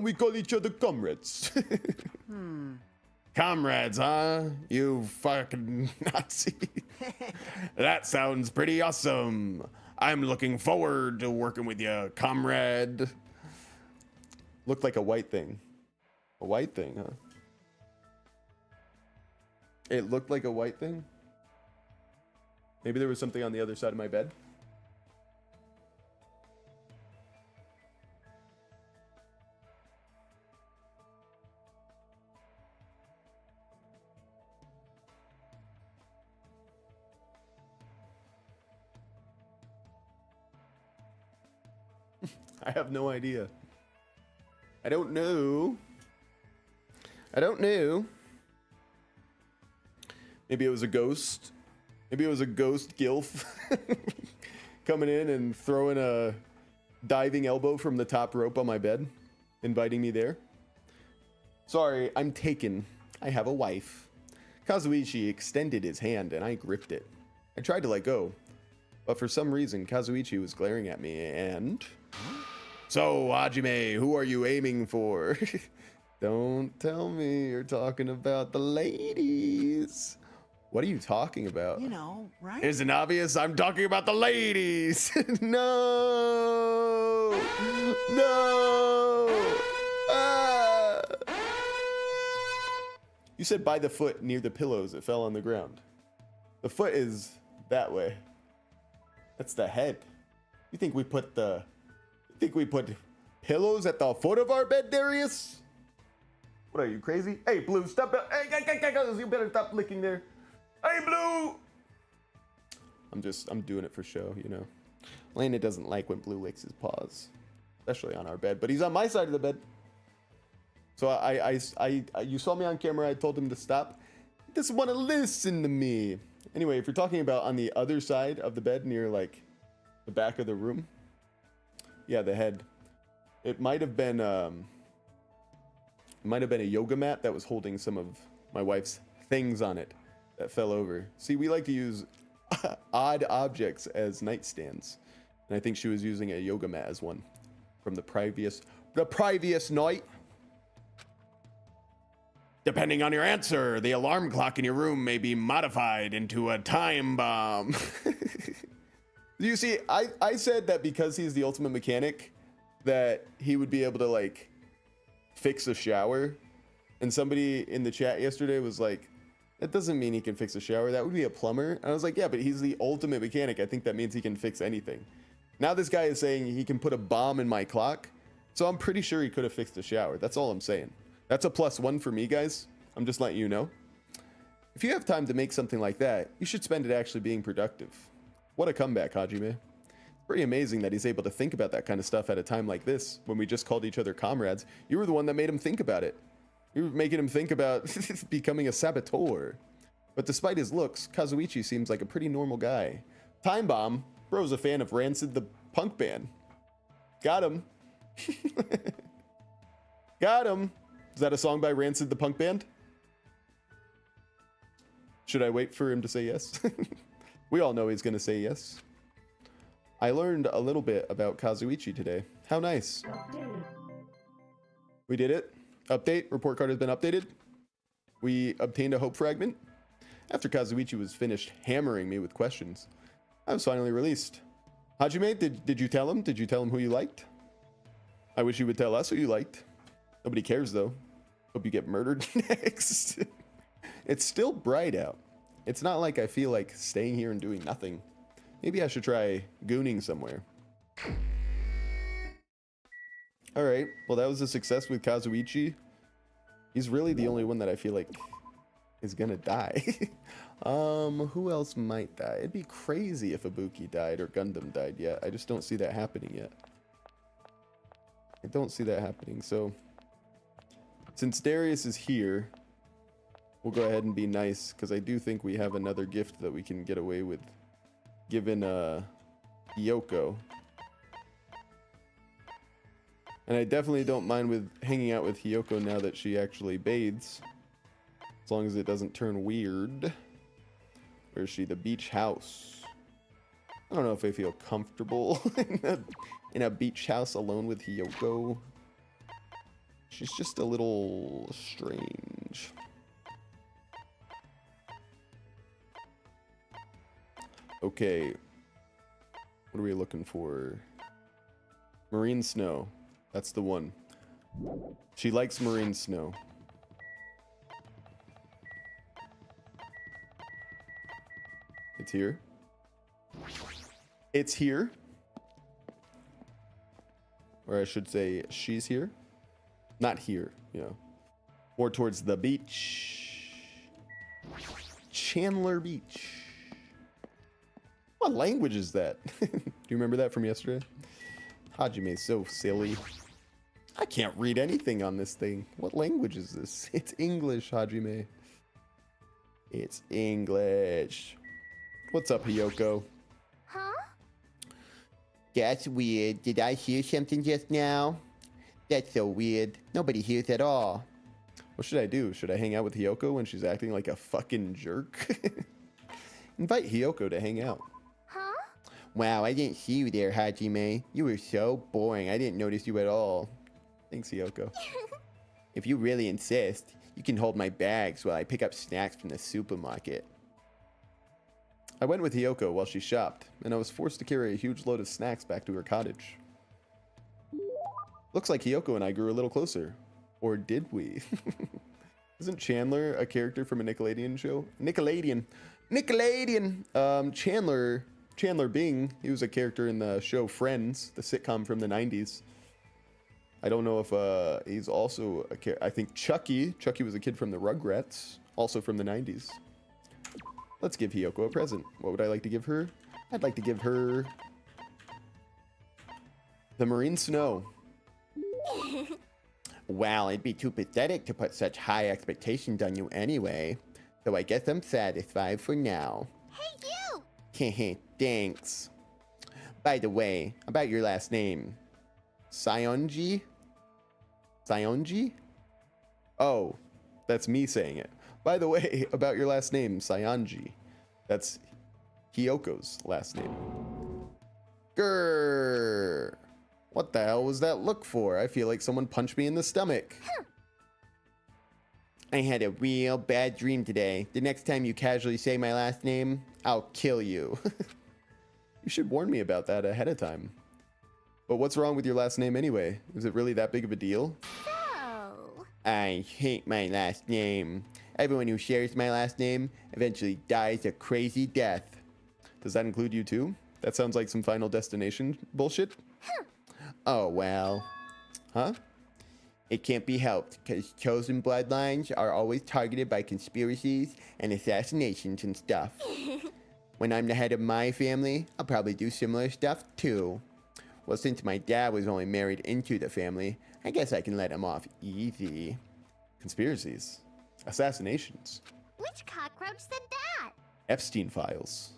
we call each other comrades? Comrades, huh? You fucking Nazi. That sounds pretty awesome. I'm looking forward to working with you, comrade. Looked like a white thing. A white thing, huh? It looked like a white thing? Maybe there was something on the other side of my bed? I have no idea. I don't know. Maybe it was a ghost. Maybe it was a ghost gilf coming in and throwing a diving elbow from the top rope on my bed, inviting me there. Sorry, I'm taken. I have a wife. Kazuichi extended his hand and I gripped it. I tried to let go, but for some reason Kazuichi was glaring at me and... So, Hajime, who are you aiming for? Don't tell me you're talking about the ladies. What are you talking about? You know, right? Isn't obvious? I'm talking about the ladies. No. No. Ah. You said by the foot near the pillows. It fell on the ground. The foot is that way. That's the head. You think we put pillows at the foot of our bed, Darius? What are you, crazy? Hey, Blue, stop. Hey, you better stop licking there. Hey, Blue! I'm doing it for show, you know. Lena doesn't like when Blue licks his paws, especially on our bed, but he's on my side of the bed. So you saw me on camera, I told him to stop. He doesn't want to listen to me. Anyway, if you're talking about on the other side of the bed near like the back of the room, yeah, the head. It might have been a yoga mat that was holding some of my wife's things on it that fell over. See, we like to use odd objects as nightstands, and I think she was using a yoga mat as one from the previous night. Depending on your answer, the alarm clock in your room may be modified into a time bomb. You see, I said that because he's the ultimate mechanic, that he would be able to, like, fix a shower. And somebody in the chat yesterday was like, that doesn't mean he can fix a shower. That would be a plumber. And I was like, yeah, but he's the ultimate mechanic. I think that means he can fix anything. Now this guy is saying he can put a bomb in my clock. So I'm pretty sure he could have fixed a shower. That's all I'm saying. That's a +1 for me, guys. I'm just letting you know. If you have time to make something like that, you should spend it actually being productive. What a comeback, Hajime. It's pretty amazing that he's able to think about that kind of stuff at a time like this, when we just called each other comrades. You were the one that made him think about it. You were making him think about becoming a saboteur. But despite his looks, Kazuichi seems like a pretty normal guy. Time Bomb, bro's a fan of Rancid the punk band. Got him. Got him. Is that a song by Rancid the punk band? Should I wait for him to say yes? We all know he's going to say yes. I learned a little bit about Kazuichi today. How nice. We did it. Update. Report card has been updated. We obtained a hope fragment. After Kazuichi was finished hammering me with questions, I was finally released. Hajime, did you tell him? Did you tell him who you liked? I wish you would tell us who you liked. Nobody cares, though. Hope you get murdered next. It's still bright out. It's not like I feel like staying here and doing nothing. Maybe I should try gooning somewhere. All right. Well, that was a success with Kazuichi. He's really the only one that I feel like is gonna die. Who else might die? It'd be crazy if Ibuki died or Gundam died yet. I just don't see that happening yet. I don't see that happening. So, since Darius is here, we'll go ahead and be nice, because I do think we have another gift that we can get away with giving Yoko. And I definitely don't mind with hanging out with Hiyoko now that she actually bathes. As long as it doesn't turn weird. Where is she? The beach house. I don't know if I feel comfortable in a beach house alone with Hiyoko. She's just a little strange. Okay. What are we looking for? Marine snow. That's the one. She likes marine snow. It's here. It's here. Or I should say, she's here. Not here, you know. More towards the beach. Chandler Beach. What language is that? Do you remember that from yesterday? Hajime's so silly. I can't read anything on this thing. What language is this? It's English, Hajime. It's English. What's up, Hiyoko? Huh? That's weird. Did I hear something just now? That's so weird. Nobody hears at all. What should I do? Should I hang out with Hiyoko when she's acting like a fucking jerk? Invite Hiyoko to hang out. Huh? Wow, I didn't see you there, Hajime. You were so boring. I didn't notice you at all. Thanks, Hiyoko. If you really insist, you can hold my bags while I pick up snacks from the supermarket. I went with Hiyoko while she shopped, and I was forced to carry a huge load of snacks back to her cottage. Looks like Hiyoko and I grew a little closer. Or did we? Isn't Chandler a character from a Nickelodeon show? Nickelodeon! Chandler Bing, he was a character in the show Friends, the sitcom from the 90s. I don't know if he's also a character. I think Chucky was a kid from the Rugrats, also from the 90s. Let's give Hiyoko a present. What would I like to give her? I'd like to give her the marine snow. Wow, it'd be too pathetic to put such high expectations on you anyway. So I guess I'm satisfied for now. Hey, you! Thanks. By the way, about your last name. Sayonji? Sayonji? Oh, that's me saying it. By the way, about your last name, Sayanji. That's Hiyoko's last name. Grrr. What the hell was that look for? I feel like someone punched me in the stomach. I had a real bad dream today. The next time you casually say my last name, I'll kill you. You should warn me about that ahead of time. But what's wrong with your last name anyway? Is it really that big of a deal? So... I hate my last name. Everyone who shares my last name eventually dies a crazy death. Does that include you too? That sounds like some Final Destination bullshit. Oh, well. Huh? It can't be helped, because chosen bloodlines are always targeted by conspiracies and assassinations and stuff. When I'm the head of my family, I'll probably do similar stuff too. Well, since my dad was only married into the family, I guess I can let him off easy. Conspiracies. Assassinations. Which cockroach said that? Epstein files.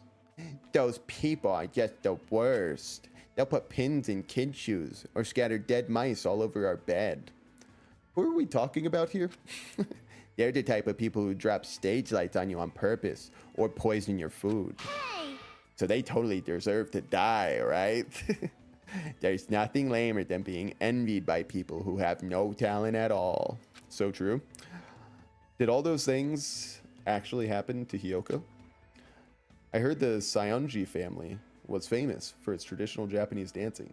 Those people are just the worst. They'll put pins in kids' shoes or scatter dead mice all over our bed. Who are we talking about here? They're the type of people who drop stage lights on you on purpose or poison your food. Hey! So they totally deserve to die, right? There's nothing lamer than being envied by people who have no talent at all. So true. Did all those things actually happen to Hiyoko? I heard the Saionji family was famous for its traditional Japanese dancing.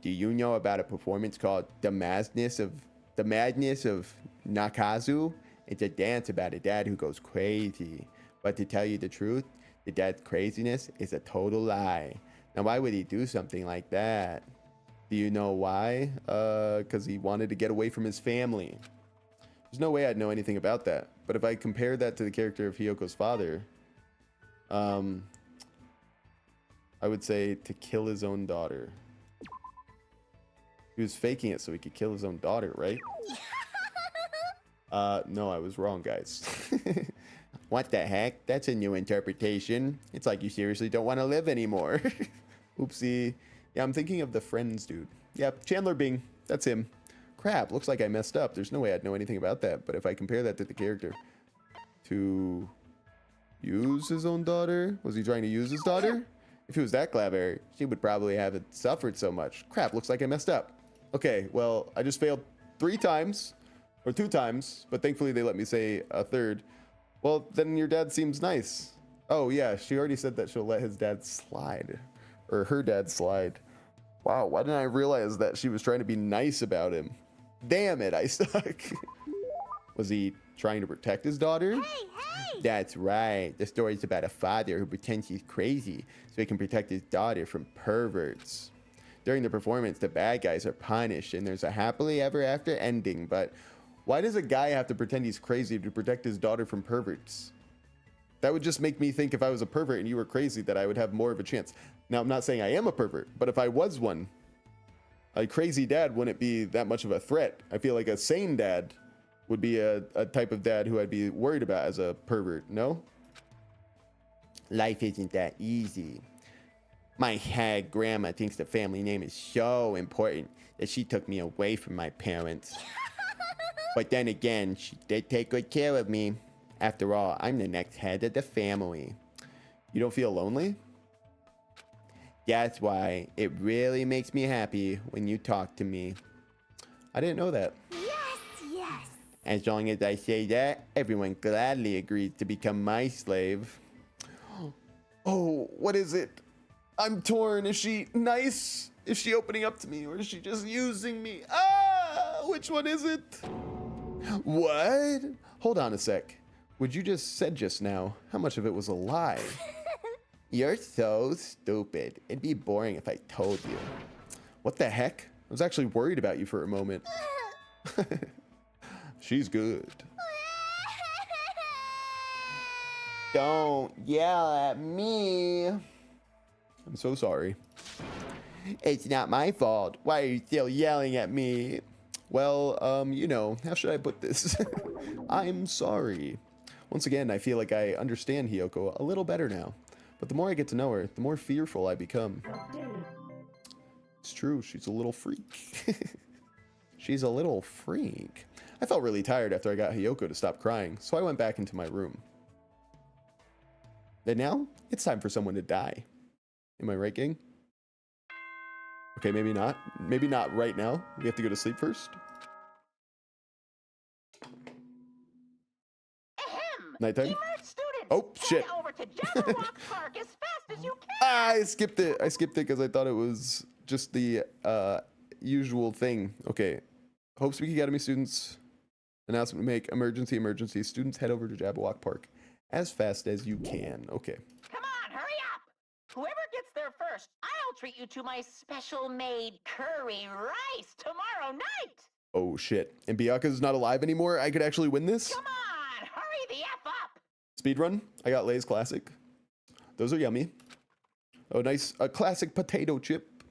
Do you know about a performance called The Madness of Nakazu? It's a dance about a dad who goes crazy. But to tell you the truth, the dad's craziness is a total lie. Now why would he do something like that? Do you know why? Because he wanted to get away from his family. There's no way I'd know anything about that. But if I compare that to the character of Hiyoko's father, I would say to kill his own daughter. He was faking it so he could kill his own daughter, right? No, I was wrong, guys. What the heck? That's a new interpretation. It's like you seriously don't want to live anymore. Oopsie. Yeah, I'm thinking of the Friends dude. Yep, Chandler Bing. That's him. Crap, looks like I messed up. There's no way I'd know anything about that. But if I compare that to the character, to use his own daughter? Was he trying to use his daughter? If he was that clever, she would probably haven't suffered so much. Crap, looks like I messed up. Okay, well, I just failed 3 times, or 2 times, but thankfully they let me say a third. Well, then your dad seems nice. Oh yeah, she already said that she'll let his dad slide, or her dad slide. Wow, why didn't I realize that she was trying to be nice about him? Damn it, I suck. Was he trying to protect his daughter? Hey! That's right. The story's about a father who pretends he's crazy so he can protect his daughter from perverts. During the performance, the bad guys are punished and there's a happily ever after ending, but why does a guy have to pretend he's crazy to protect his daughter from perverts? That would just make me think if I was a pervert and you were crazy that I would have more of a chance. Now, I'm not saying I am a pervert, but if I was one, a crazy dad wouldn't be that much of a threat. I feel like a sane dad would be a type of dad who I'd be worried about as a pervert, no? Life isn't that easy. My hag grandma thinks the family name is so important that she took me away from my parents. But then again, she did take good care of me. After all, I'm the next head of the family. You don't feel lonely? That's why it really makes me happy when you talk to me. I didn't know that. Yes. As long as I say that, everyone gladly agrees to become my slave. Oh, what is it? I'm torn. Is she nice? Is she opening up to me, or is she just using me? Ah, which one is it? What? Hold on a sec. What you just said just now, how much of it was a lie? You're so stupid. It'd be boring if I told you. What the heck? I was actually worried about you for a moment. She's good. Don't yell at me. I'm so sorry. It's not my fault. Why are you still yelling at me? Well, you know, how should I put this? I'm sorry. Once again, I feel like I understand Hiyoko a little better now. But the more I get to know her, the more fearful I become. It's true, she's a little freak. She's a little freak. I felt really tired after I got Hiyoko to stop crying, so I went back into my room. And now, it's time for someone to die. Am I right, gang? Okay, maybe not. Maybe not right now. We have to go to sleep first. Ahem! Nighttime? Emerge students! Oh, shit. Head over to Jabberwock Park as fast as you can! I skipped it. I skipped it because I thought it was just the usual thing. Okay. Hope Speak Academy students. Announcement to make. Emergency, emergency. Students head over to Jabberwock Park as fast as you can. Okay. Come on, hurry up! Whoever gets there first, I'll treat you to my special-made curry rice tomorrow night! Oh, shit. And Byaku's not alive anymore? I could actually win this? Come on, hurry the F up! Speedrun. I got Lay's Classic. Those are yummy. Oh, nice. A classic potato chip.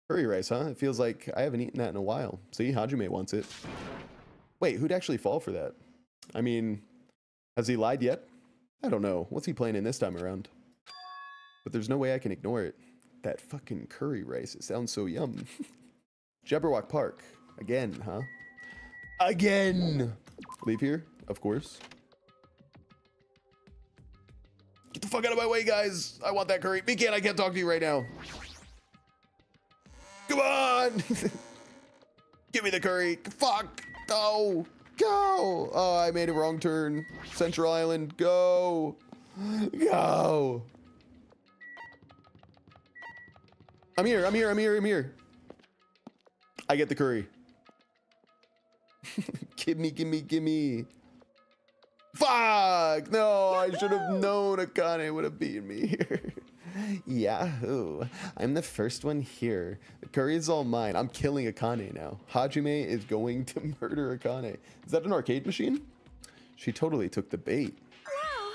Curry rice, huh? It feels like I haven't eaten that in a while. See, Hajime wants it. Wait, who'd actually fall for that? I mean, has he lied yet? I don't know. What's he planning this time around? But there's no way I can ignore it. That fucking curry rice. It sounds so yum. Jabberwock Park. Again, huh? Again! Leave here, of course. Get the fuck out of my way, guys. I want that curry. Mikan, I can't talk to you right now. Come on! Give me the curry. Fuck! Go! Go! Oh, I made a wrong turn. Central Island, go! Go! I'm here, I'm here, I'm here, I'm here. I get the curry. Gimme, gimme, gimme. Fuck! No, I should have known Akane would have beaten me here. Yahoo! I'm the first one here. The curry is all mine. I'm killing Akane now. Hajime is going to murder Akane. Is that an arcade machine? She totally took the bait. Wow.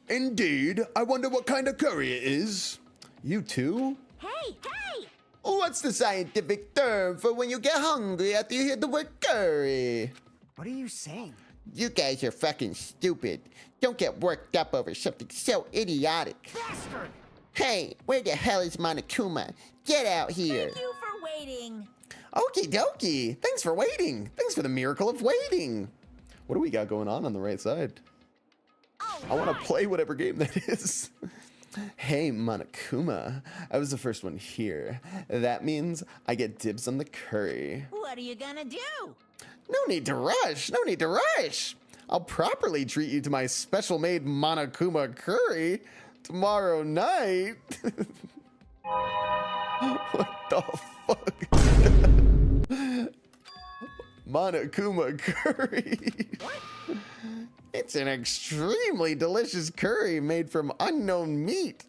Indeed. I wonder what kind of curry it is. You too? Hey, hey! What's the scientific term for when you get hungry after you hear the word curry? What are you saying? You guys are fucking stupid. Don't get worked up over something so idiotic. Bastard! Hey, where the hell is Monokuma? Get out here. Thank you for waiting. Okie dokie. Thanks for waiting. Thanks for the miracle of waiting. What do we got going on the right side? I want to play whatever game that is. Hey, Monokuma. I was the first one here. That means I get dibs on the curry. What are you gonna do? No need to rush. No need to rush. I'll properly treat you to my special made Monokuma curry tomorrow night. What the fuck? Monokuma curry. It's an extremely delicious curry made from unknown meat,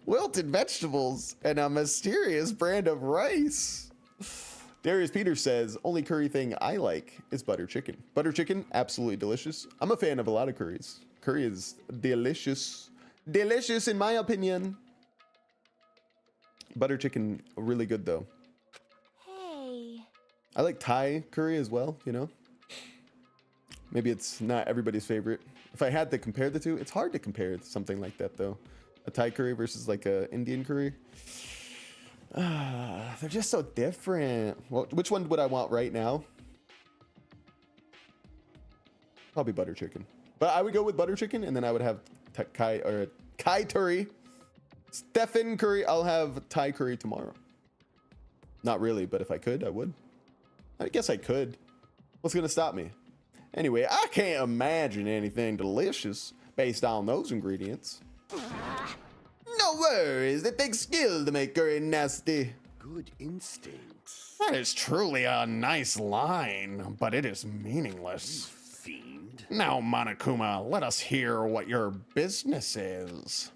wilted vegetables, and a mysterious brand of rice. Darius Peters says, only curry thing I like is butter chicken. Butter chicken, absolutely delicious. I'm a fan of a lot of curries. Curry is delicious. Delicious in my opinion. Butter chicken, really good though. Hey. I like Thai curry as well, you know? Maybe it's not everybody's favorite. If I had to compare the two, it's hard to compare something like that though. A Thai curry versus like a Indian curry. They're just so different. Well, which one would I want right now? Probably butter chicken. But I would go with butter chicken and then I would have Kai curry. Stephen curry. I'll have Thai curry tomorrow. Not really, but if I could, I would. I guess I could. What's gonna stop me? Anyway, I can't imagine anything delicious based on those ingredients. No worries. It takes skill to make curry nasty. Good instincts. That is truly a nice line, but it is meaningless. Fiend. Now, Monokuma, let us hear what your business is.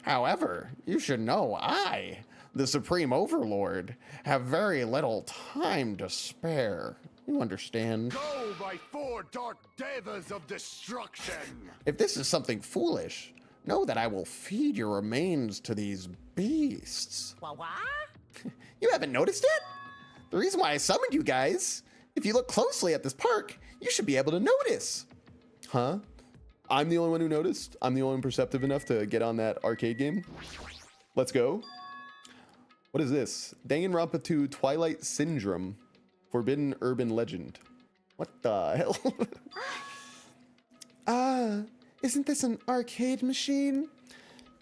However, you should know I, the Supreme Overlord, have very little time to spare. You understand? Go by 4 dark devas of destruction. If this is something foolish, know that I will feed your remains to these beasts. What? You haven't noticed it? The reason why I summoned you guys, if you look closely at this park, you should be able to notice. Huh? I'm the only one who noticed? I'm the only one perceptive enough to get on that arcade game? Let's go. What is this? Danganronpa 2 Twilight Syndrome. Forbidden Urban Legend. What the hell? Isn't this an arcade machine?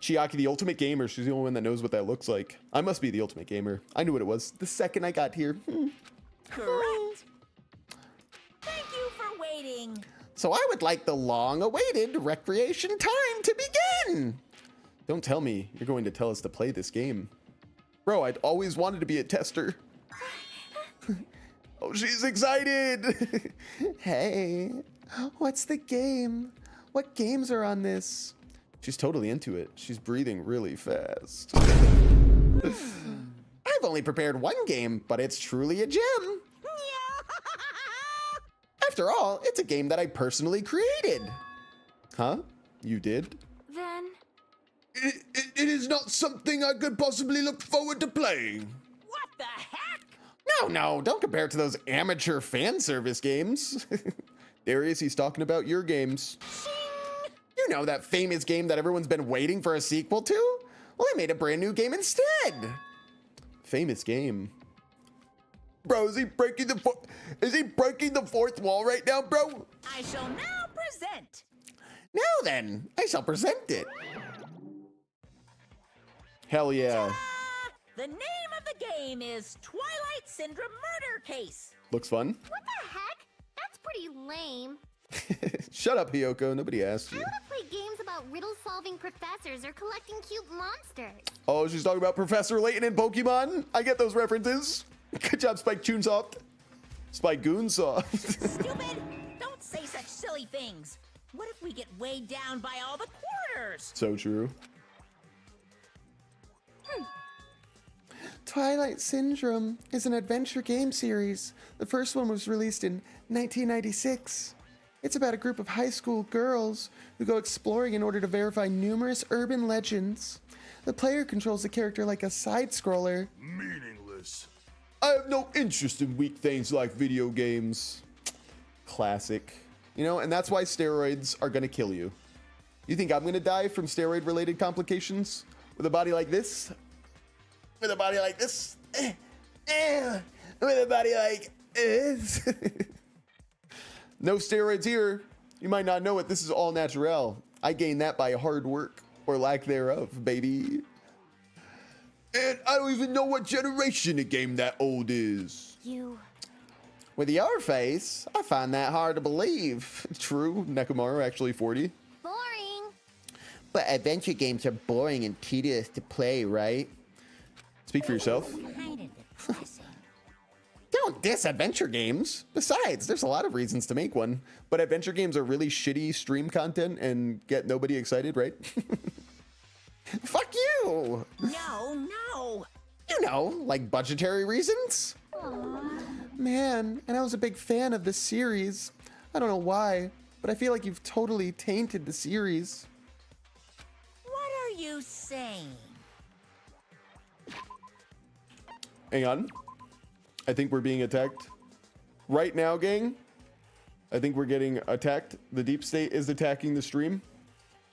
Chiaki, the ultimate gamer. She's the only one that knows what that looks like. I must be the ultimate gamer. I knew what it was the second I got here. Correct. Thank you for waiting. So I would like the long-awaited recreation time to begin. Don't tell me you're going to tell us to play this game. Bro, I'd always wanted to be a tester. Oh, she's excited. Hey, what's the game? What games are on this? She's totally into it. She's breathing really fast. I've only prepared one game, but it's truly a gem. After all, it's a game that I personally created. Huh? You did? Then. It is not something I could possibly look forward to playing. What the heck? No, don't compare it to those amateur fan service games. Darius, he's talking about your games. You know, that famous game that everyone's been waiting for a sequel to? Well, I made a brand new game instead. Famous game. Bro, is he breaking the fourth wall right now, bro? I shall now present. Now then, I shall present it. Hell yeah. The name of the game is Twilight Syndrome Murder Case. Looks fun. What the heck? That's pretty lame. Shut up, Hiyoko. Nobody asked I you. want to play games about riddle-solving professors or collecting cute monsters. Oh, she's talking about Professor Layton in Pokemon? I get those references. Good job, Spike Chunsoft. Spike Goonsoft. Stupid! Don't say such silly things. What if we get weighed down by all the quarters? So true. Twilight Syndrome is an adventure game series. The first one was released in 1996. It's about a group of high school girls who go exploring in order to verify numerous urban legends. The player controls the character like a side-scroller. Meaningless. I have no interest in weak things like video games. Classic. You know, and that's why steroids are gonna kill you. You think I'm gonna die from steroid-related complications? With a body like this? With a body like this? With a body like this? No steroids here. You might not know it. This is all natural. I gained that by hard work or lack thereof, baby. And I don't even know what generation a game that old is. You. With your face, I find that hard to believe. True, Nekomaru actually 40. Boring. But adventure games are boring and tedious to play, right? Speak for yourself. Kind of depressing. Don't diss adventure games. Besides, there's a lot of reasons to make one. But adventure games are really shitty stream content and get nobody excited, right? Fuck you! No. You know, like budgetary reasons? Man, and I was a big fan of this series. I don't know why, but I feel like you've totally tainted the series. What are you saying? Hang on. I think we're being attacked. Right now, gang, I think we're getting attacked. The deep state is attacking the stream.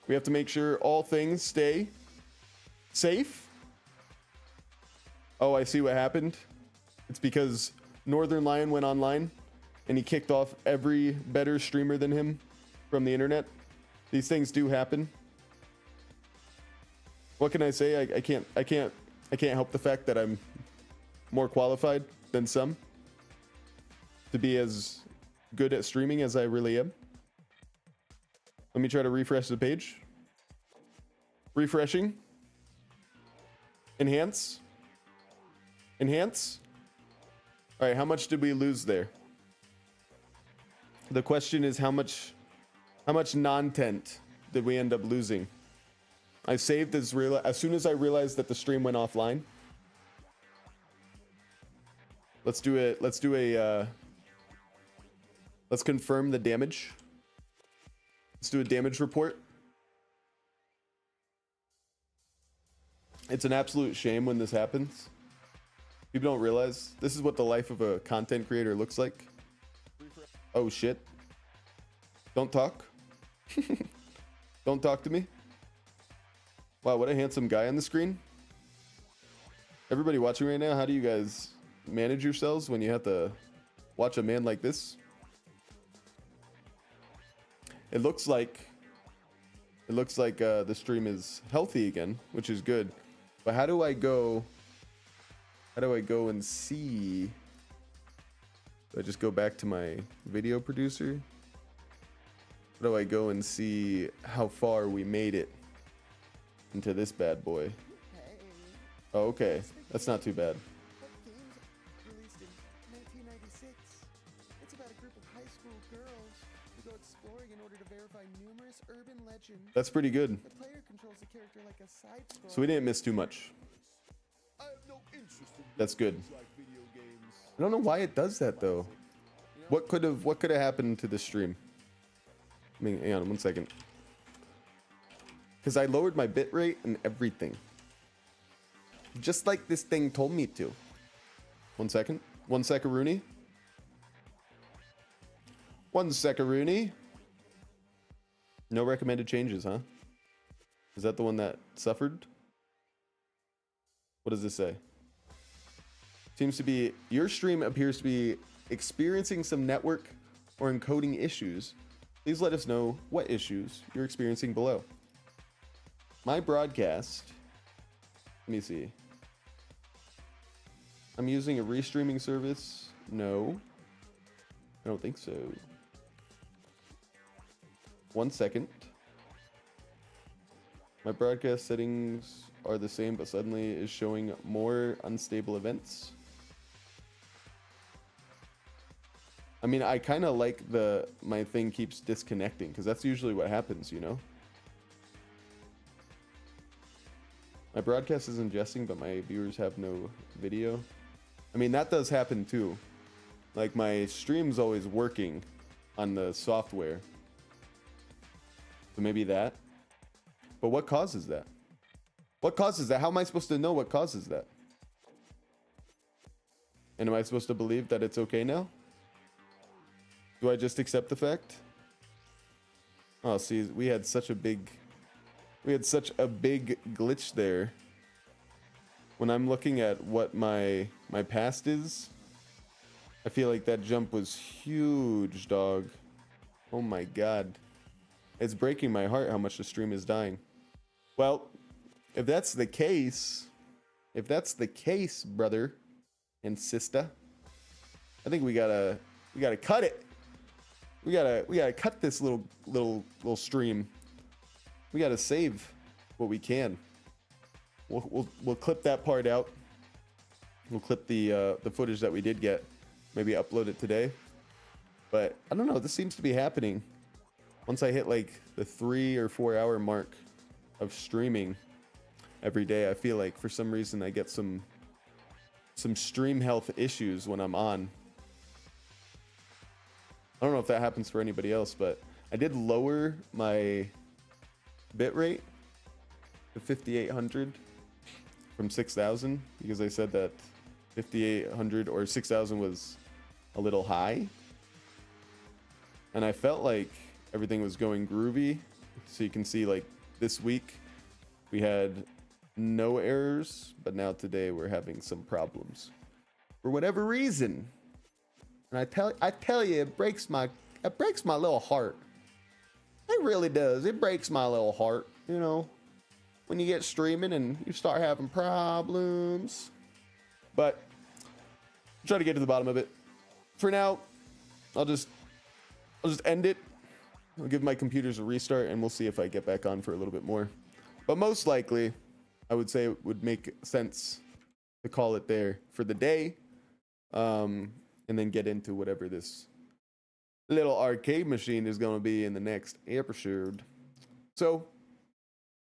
We have to make sure all things stay safe. Oh, I see what happened. It's because Northern Lion went online and he kicked off every better streamer than him from the internet. These things do happen. What can I say? I can't help the fact that I'm more qualified than some to be as good at streaming as I really am. Let me try to refresh the page. Refreshing. Enhance. Enhance. All right, how much did we lose there? The question is how much non-tent did we end up losing? I saved as soon as I realized that the stream went offline. Let's do it. Let's confirm the damage. Let's do a damage report. It's an absolute shame when this happens. People don't realize this is what the life of a content creator looks like. Oh shit. Don't talk. Don't talk to me. Wow, what a handsome guy on the screen. Everybody watching right now, how do you guys manage yourselves when you have to watch a man like this? It looks like the stream is healthy again, which is good. But how do I go and see? Do I just go back to my video producer? How do I go and see how far we made it into this bad boy? Oh, okay. That's not too bad. Released in 1996. It's about a group of high school girls who go exploring in order to verify numerous urban legends. That's pretty good. The player controls the character like a side scroller. So we didn't miss too much. I have no interest in That's good. things like video games. I don't know why it does that though. What could have happened to the stream? I mean, hang on 1 second. Because I lowered my bitrate and everything. Just like this thing told me to. 1 second. 1 second, Rooney. 1 second, Rooney. No recommended changes, huh? Is that the one that suffered? What does this say? Seems to be, your stream appears to be experiencing some network or encoding issues. Please let us know what issues you're experiencing below. My broadcast, let me see. I'm using a restreaming service. No, I don't think so. 1 second. My broadcast settings are the same, but suddenly is showing more unstable events. I mean, I kind of like my thing keeps disconnecting because that's usually what happens, you know? My broadcast is ingesting, but my viewers have no video. I mean, that does happen too. Like, my stream's always working on the software. So maybe that. But what causes that? What causes that? How am I supposed to know what causes that? And am I supposed to believe that it's okay now? Do I just accept the fact? Oh, see, we had such a big glitch there. When I'm looking at what my past is, I feel like that jump was huge, dog. Oh my god. It's breaking my heart how much the stream is dying. Well, if that's the case, brother and sister, I think we gotta cut it. We gotta cut this little stream. We gotta save what we can. We'll clip that part out. We'll clip the footage that we did get. Maybe upload it today. But I don't know. This seems to be happening. Once I hit like the 3 or 4 hour mark of streaming every day, I feel like for some reason I get some stream health issues when I'm on. I don't know if that happens for anybody else, but I did lower my bitrate to 5800 from 6000 because I said that 5800 or 6000 was a little high, and I felt like everything was going groovy. So you can see, like, this week we had no errors, but now today we're having some problems for whatever reason. And I tell you, it breaks my little heart. It really does. It breaks my little heart, you know, when you get streaming and you start having problems. But I'll try to get to the bottom of it. For now, I'll just end it. I'll give my computers a restart and we'll see if I get back on for a little bit more. But most likely, I would say it would make sense to call it there for the day. And then get into whatever this little arcade machine is going to be in the next episode. So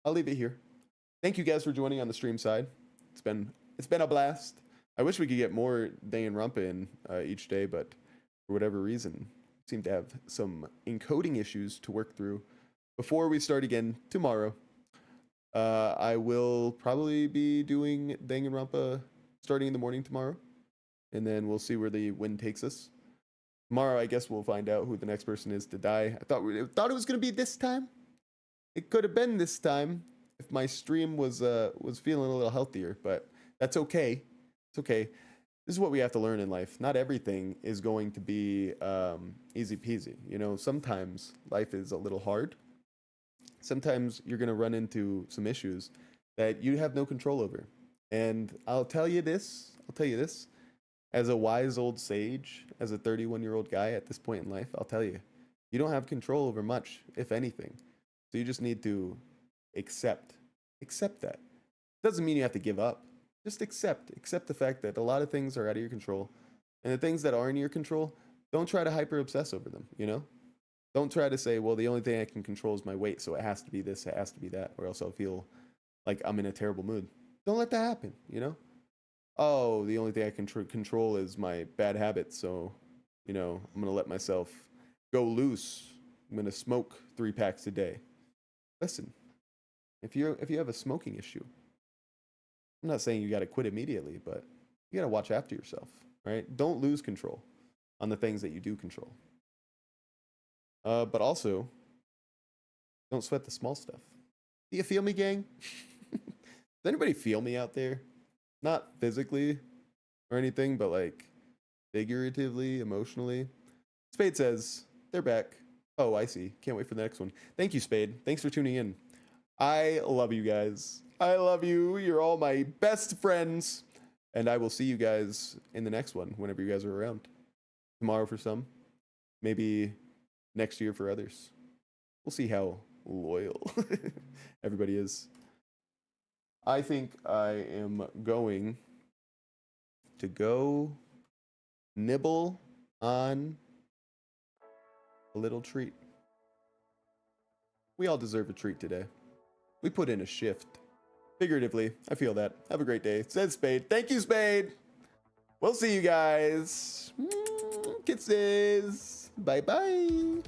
I'll leave it here. Thank you guys for joining on the stream side. It's been a blast. I wish we could get more Danganronpa in each day, but for whatever reason, we seem to have some encoding issues to work through before we start again tomorrow. I will probably be doing Danganronpa starting in the morning tomorrow. And then we'll see where the wind takes us. Tomorrow, I guess we'll find out who the next person is to die. I thought it was going to be this time. It could have been this time if my stream was feeling a little healthier, but that's okay. It's okay. This is what we have to learn in life. Not everything is going to be easy peasy. You know, sometimes life is a little hard. Sometimes you're going to run into some issues that you have no control over. And I'll tell you this. As a wise old sage, as a 31-year-old guy at this point in life, I'll tell you, you don't have control over much, if anything. So you just need to accept that. Doesn't mean you have to give up. Just accept the fact that a lot of things are out of your control. And the things that are in your control, don't try to hyper obsess over them, you know? Don't try to say, well, the only thing I can control is my weight, so it has to be this, it has to be that, or else I'll feel like I'm in a terrible mood. Don't let that happen, you know? Oh, the only thing I can control is my bad habits, so, you know, I'm going to let myself go loose. I'm going to smoke 3 packs a day. Listen, if you have a smoking issue, I'm not saying you got to quit immediately, but you got to watch after yourself, right? Don't lose control on the things that you do control. But also, don't sweat the small stuff. Do you feel me, gang? Does anybody feel me out there? Not physically or anything, but like figuratively, emotionally. Spade says, they're back. Oh, I see. Can't wait for the next one. Thank you, Spade. Thanks for tuning in. I love you guys. I love you. You're all my best friends. And I will see you guys in the next one whenever you guys are around. Tomorrow for some. Maybe next year for others. We'll see how loyal everybody is. I think I am going to go nibble on a little treat. We all deserve a treat today. We put in a shift. Figuratively, I feel that. Have a great day. Says Spade. Thank you, Spade. We'll see you guys. Kisses. Bye bye.